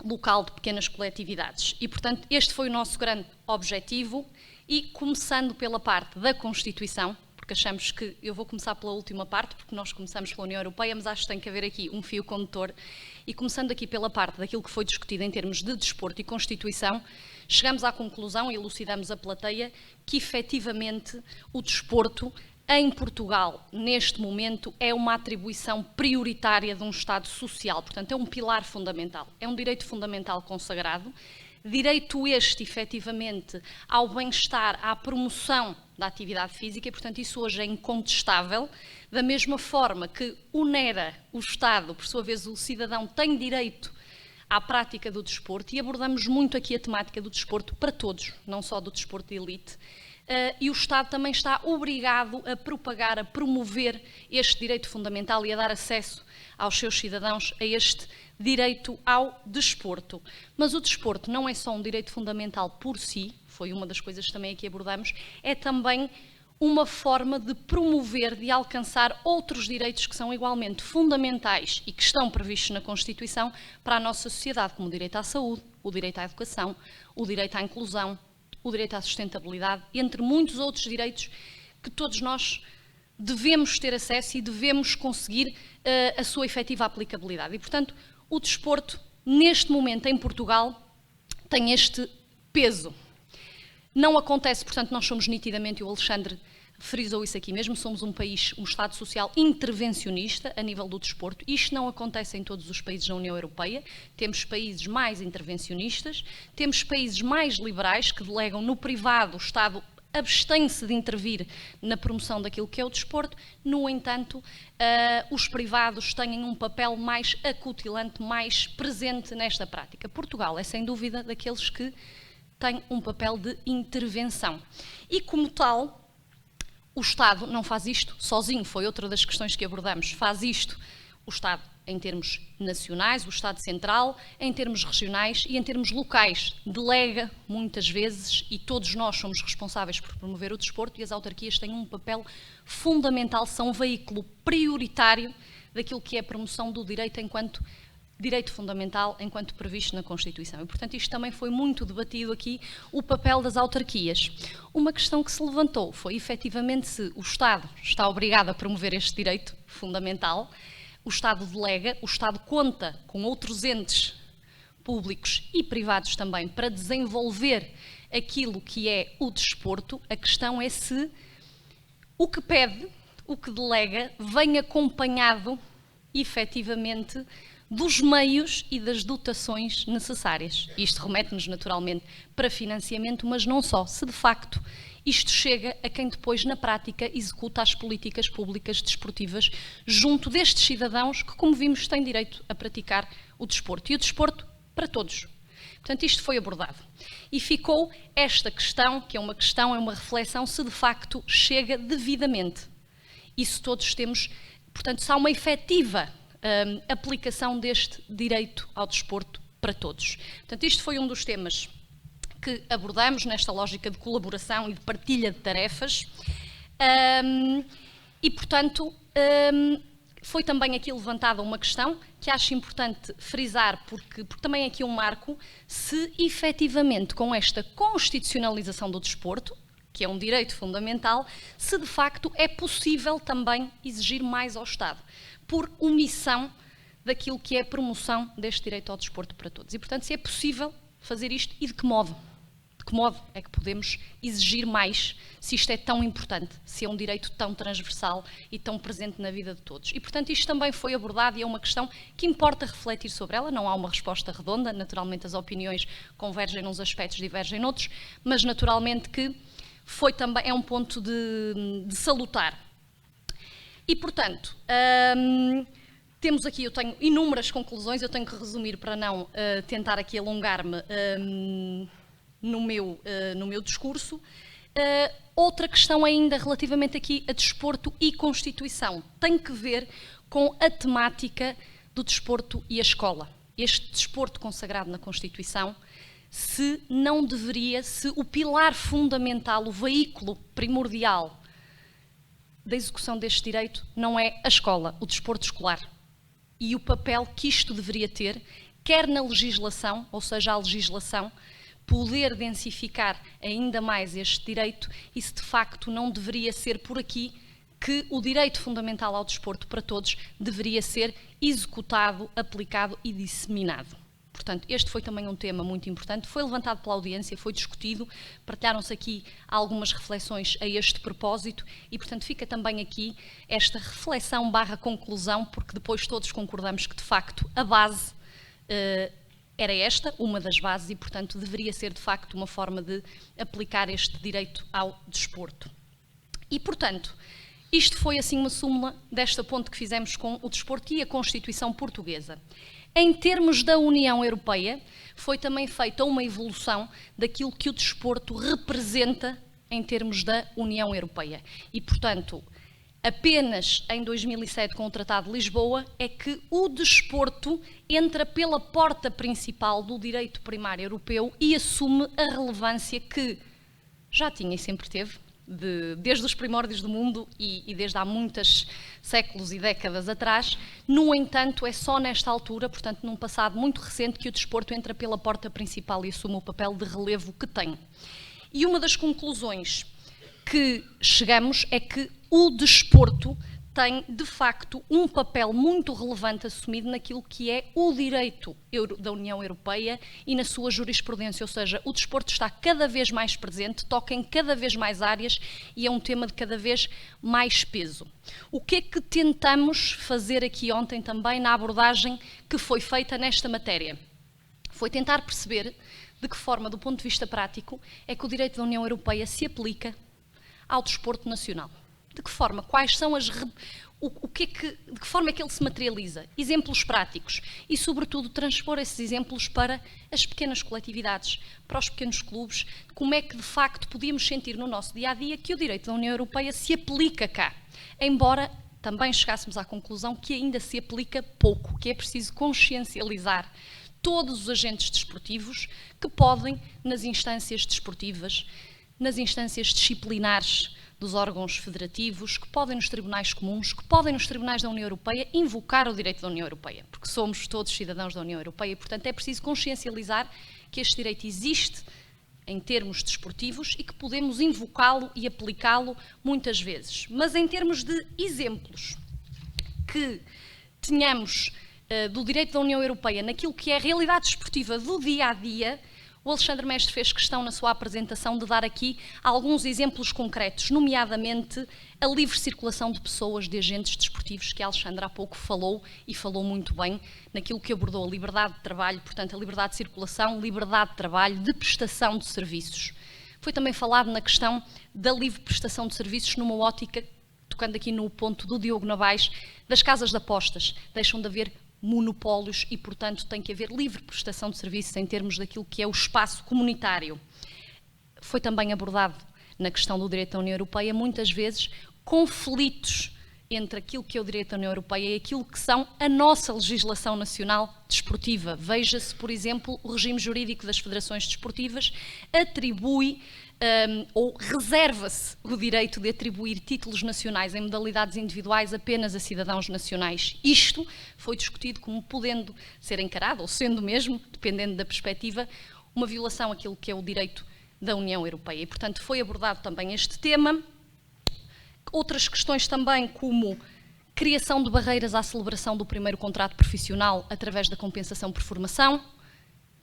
local de pequenas coletividades. E, portanto, este foi o nosso grande objetivo e, começando pela parte da Constituição, porque achamos que, eu vou começar pela última parte, porque nós começamos pela União Europeia, mas acho que tem que haver aqui um fio condutor, e começando aqui pela parte daquilo que foi discutido em termos de desporto e Constituição, chegamos à conclusão e elucidamos a plateia que, efetivamente, o desporto em Portugal, neste momento, é uma atribuição prioritária de um Estado social. Portanto, é um pilar fundamental, é um direito fundamental consagrado, direito este, efetivamente, ao bem-estar, à promoção da atividade física, e, portanto, isso hoje é incontestável, da mesma forma que onera o Estado, por sua vez, o cidadão tem direito à prática do desporto, e abordamos muito aqui a temática do desporto para todos, não só do desporto de elite, e o Estado também está obrigado a propagar, a promover este direito fundamental e a dar acesso aos seus cidadãos a este direito ao desporto. Mas o desporto não é só um direito fundamental por si, foi uma das coisas que também aqui abordamos, é também uma forma de promover, de alcançar outros direitos que são igualmente fundamentais e que estão previstos na Constituição para a nossa sociedade, como o direito à saúde, o direito à educação, o direito à inclusão, o direito à sustentabilidade, entre muitos outros direitos que todos nós devemos ter acesso e devemos conseguir a sua efetiva aplicabilidade. E, portanto, o desporto, neste momento, em Portugal, tem este peso. Não acontece, portanto, nós somos nitidamente, e o Alexandre frisou isso aqui mesmo, somos um país, um Estado social intervencionista a nível do desporto. Isto não acontece em todos os países da União Europeia. Temos países mais intervencionistas, temos países mais liberais que delegam no privado, o Estado abstém-se de intervir na promoção daquilo que é o desporto. No entanto, os privados têm um papel mais acutilante, mais presente nesta prática. Portugal é, sem dúvida, daqueles que tem um papel de intervenção. E, como tal, o Estado não faz isto sozinho, foi outra das questões que abordamos. Faz isto o Estado em termos nacionais, o Estado central, em termos regionais e em termos locais. Delega muitas vezes, e todos nós somos responsáveis por promover o desporto, e as autarquias têm um papel fundamental, são um veículo prioritário daquilo que é a promoção do direito enquanto direito fundamental, enquanto previsto na Constituição. E, portanto, isto também foi muito debatido aqui, o papel das autarquias. Uma questão que se levantou foi, efetivamente, se o Estado está obrigado a promover este direito fundamental, o Estado delega, o Estado conta com outros entes públicos e privados também para desenvolver aquilo que é o desporto. A questão é se o que pede, o que delega, vem acompanhado, efetivamente, dos meios e das dotações necessárias. Isto remete-nos naturalmente para financiamento, mas não só. Se de facto isto chega a quem depois, na prática, executa as políticas públicas desportivas junto destes cidadãos que, como vimos, têm direito a praticar o desporto. E o desporto para todos. Portanto, isto foi abordado. E ficou esta questão, que é uma reflexão, se de facto chega devidamente. E se todos temos, portanto, se há uma efetiva aplicação deste direito ao desporto para todos. Portanto, isto foi um dos temas que abordamos nesta lógica de colaboração e de partilha de tarefas e, portanto, foi também aqui levantada uma questão que acho importante frisar, porque também é aqui um marco, se efetivamente com esta constitucionalização do desporto, que é um direito fundamental, se de facto é possível também exigir mais ao Estado, por omissão daquilo que é a promoção deste direito ao desporto para todos. E, portanto, se é possível fazer isto e de que modo? De que modo é que podemos exigir mais, se isto é tão importante, se é um direito tão transversal e tão presente na vida de todos? E, portanto, isto também foi abordado e é uma questão que importa refletir sobre ela. Não há uma resposta redonda, naturalmente as opiniões convergem nos aspectos, divergem noutros, mas naturalmente que foi também, é um ponto de salutar. E, portanto, temos aqui, eu tenho inúmeras conclusões, eu tenho que resumir para não tentar aqui alongar-me no meu discurso. Outra questão ainda relativamente aqui a desporto e Constituição tem que ver com a temática do desporto e a escola. Este desporto consagrado na Constituição, se não deveria, se o pilar fundamental, o veículo primordial da execução deste direito não é a escola, o desporto escolar. E o papel que isto deveria ter, quer na legislação, ou seja, a legislação, poder densificar ainda mais este direito, e se de facto não deveria ser por aqui que o direito fundamental ao desporto para todos deveria ser executado, aplicado e disseminado. Portanto, este foi também um tema muito importante, foi levantado pela audiência, foi discutido, partilharam-se aqui algumas reflexões a este propósito e, portanto, fica também aqui esta reflexão / conclusão, porque depois todos concordamos que, de facto, a base era esta, uma das bases, e, portanto, deveria ser, de facto, uma forma de aplicar este direito ao desporto. E, portanto, isto foi, assim, uma súmula desta ponte que fizemos com o desporto e a Constituição Portuguesa. Em termos da União Europeia, foi também feita uma evolução daquilo que o desporto representa em termos da União Europeia. E, portanto, apenas em 2007, com o Tratado de Lisboa, é que o desporto entra pela porta principal do direito primário europeu e assume a relevância que já tinha e sempre teve, desde os primórdios do mundo e desde há muitos séculos e décadas atrás. No entanto, é só nesta altura, portanto num passado muito recente, que o desporto entra pela porta principal e assume o papel de relevo que tem. E uma das conclusões que chegamos é que o desporto tem, de facto, um papel muito relevante assumido naquilo que é o direito da União Europeia e na sua jurisprudência, ou seja, o desporto está cada vez mais presente, toca em cada vez mais áreas e é um tema de cada vez mais peso. O que é que tentamos fazer aqui ontem também na abordagem que foi feita nesta matéria? Foi tentar perceber de que forma, do ponto de vista prático, é que o direito da União Europeia se aplica ao desporto nacional. De que forma? Quais são as... de que forma é que ele se materializa? Exemplos práticos e, sobretudo, transpor esses exemplos para as pequenas coletividades, para os pequenos clubes, como é que, de facto, podíamos sentir no nosso dia-a-dia que o direito da União Europeia se aplica cá, embora também chegássemos à conclusão que ainda se aplica pouco, que é preciso consciencializar todos os agentes desportivos que podem, nas instâncias desportivas, nas instâncias disciplinares dos órgãos federativos, que podem nos tribunais comuns, que podem nos tribunais da União Europeia invocar o direito da União Europeia, porque somos todos cidadãos da União Europeia e, portanto, é preciso consciencializar que este direito existe em termos desportivos e que podemos invocá-lo e aplicá-lo muitas vezes. Mas em termos de exemplos que tenhamos do direito da União Europeia naquilo que é a realidade desportiva do dia-a-dia, o Alexandre Mestre fez questão na sua apresentação de dar aqui alguns exemplos concretos, nomeadamente a livre circulação de pessoas, de agentes desportivos, que a Alexandre há pouco falou e falou muito bem naquilo que abordou a liberdade de trabalho, portanto a liberdade de circulação, liberdade de trabalho, de prestação de serviços. Foi também falado na questão da livre prestação de serviços numa ótica, tocando aqui no ponto do Diogo Navais, das casas de apostas. Deixam de haver monopólios e, portanto, tem que haver livre prestação de serviços em termos daquilo que é o espaço comunitário. Foi também abordado na questão do direito da União Europeia, muitas vezes, conflitos entre aquilo que é o direito da União Europeia e aquilo que são a nossa legislação nacional desportiva. Veja-se, por exemplo, o regime jurídico das federações desportivas atribui ou reserva-se o direito de atribuir títulos nacionais em modalidades individuais apenas a cidadãos nacionais. Isto foi discutido como podendo ser encarado, ou sendo mesmo, dependendo da perspectiva, uma violação àquilo que é o direito da União Europeia. E, portanto, foi abordado também este tema. Outras questões também, como criação de barreiras à celebração do primeiro contrato profissional através da compensação por formação,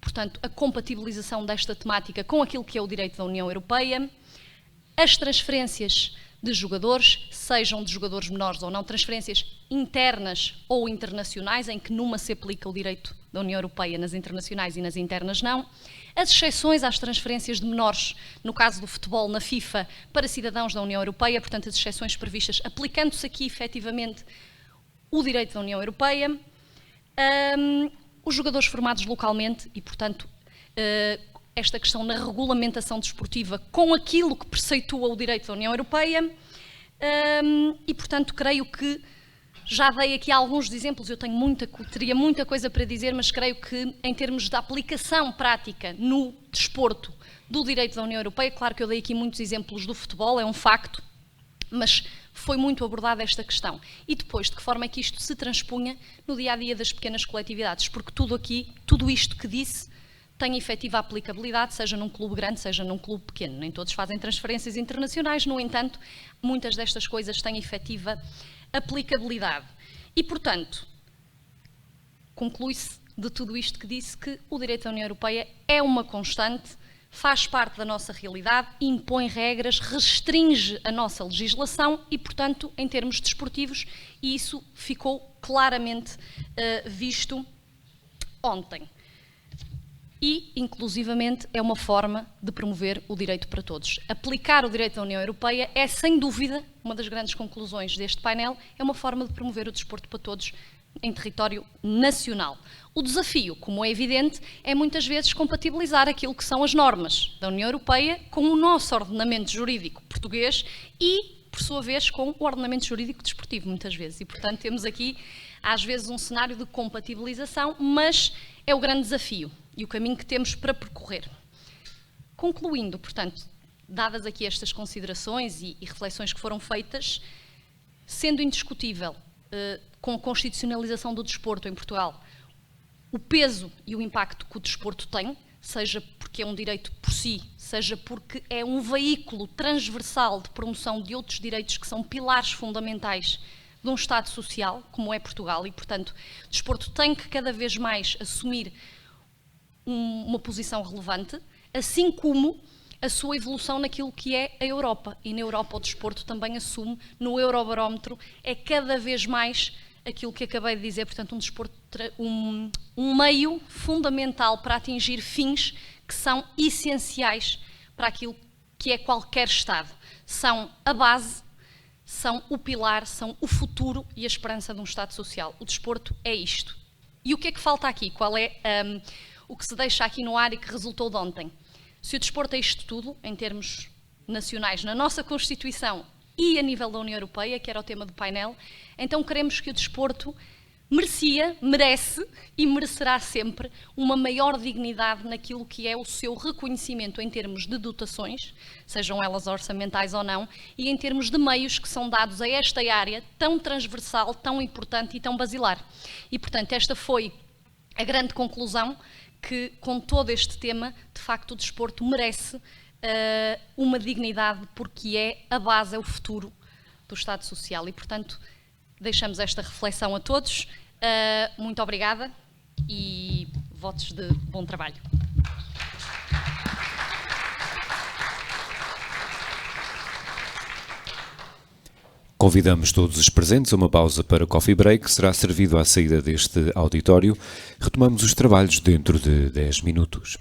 portanto, a compatibilização desta temática com aquilo que é o direito da União Europeia, as transferências de jogadores, sejam de jogadores menores ou não, transferências internas ou internacionais, em que numa se aplica o direito da União Europeia, nas internacionais e nas internas não, as exceções às transferências de menores, no caso do futebol, na FIFA, para cidadãos da União Europeia, portanto, as exceções previstas, aplicando-se aqui, efetivamente, o direito da União Europeia, os jogadores formados localmente e, portanto, esta questão na regulamentação desportiva com aquilo que preceitua o direito da União Europeia e, portanto, creio que já dei aqui alguns exemplos, eu teria muita coisa para dizer, mas creio que em termos de aplicação prática no desporto do direito da União Europeia, claro que eu dei aqui muitos exemplos do futebol, é um facto, mas foi muito abordada esta questão. E depois, de que forma é que isto se transpunha no dia-a-dia das pequenas coletividades? Porque tudo isto que disse tem efetiva aplicabilidade, seja num clube grande, seja num clube pequeno. Nem todos fazem transferências internacionais, no entanto, muitas destas coisas têm efetiva aplicabilidade. E, portanto, conclui-se de tudo isto que disse que o direito da União Europeia é uma constante, faz parte da nossa realidade, impõe regras, restringe a nossa legislação e, portanto, em termos desportivos, e isso ficou claramente visto ontem. E, inclusivamente, é uma forma de promover o direito para todos. Aplicar o direito da União Europeia é, sem dúvida, uma das grandes conclusões deste painel, é uma forma de promover o desporto para todos em território nacional. O desafio, como é evidente, é muitas vezes compatibilizar aquilo que são as normas da União Europeia com o nosso ordenamento jurídico português e, por sua vez, com o ordenamento jurídico desportivo, muitas vezes. E, portanto, temos aqui, às vezes, um cenário de compatibilização, mas é o grande desafio e o caminho que temos para percorrer. Concluindo, portanto, dadas aqui estas considerações e reflexões que foram feitas, sendo indiscutível, com a constitucionalização do desporto em Portugal, o peso e o impacto que o desporto tem, seja porque é um direito por si, seja porque é um veículo transversal de promoção de outros direitos que são pilares fundamentais de um Estado social, como é Portugal, e, portanto, o desporto tem que cada vez mais assumir uma posição relevante, assim como a sua evolução naquilo que é a Europa. E na Europa o desporto também assume, no Eurobarómetro, é cada vez mais aquilo que acabei de dizer, portanto, um meio fundamental para atingir fins que são essenciais para aquilo que é qualquer Estado. São a base, são o pilar, são o futuro e a esperança de um Estado social. O desporto é isto. E o que é que falta aqui? Qual é o que se deixa aqui no ar e que resultou de ontem? Se o desporto é isto tudo, em termos nacionais, na nossa Constituição e a nível da União Europeia, que era o tema do painel, então queremos que o desporto merece e merecerá sempre uma maior dignidade naquilo que é o seu reconhecimento em termos de dotações, sejam elas orçamentais ou não, e em termos de meios que são dados a esta área tão transversal, tão importante e tão basilar. E, portanto, esta foi a grande conclusão, que com todo este tema, de facto, o desporto merece uma dignidade, porque é a base, é o futuro do Estado Social. E, portanto, deixamos esta reflexão a todos. Muito obrigada e votos de bom trabalho. Convidamos todos os presentes a uma pausa para coffee break, que será servido à saída deste auditório. Retomamos os trabalhos dentro de 10 minutos.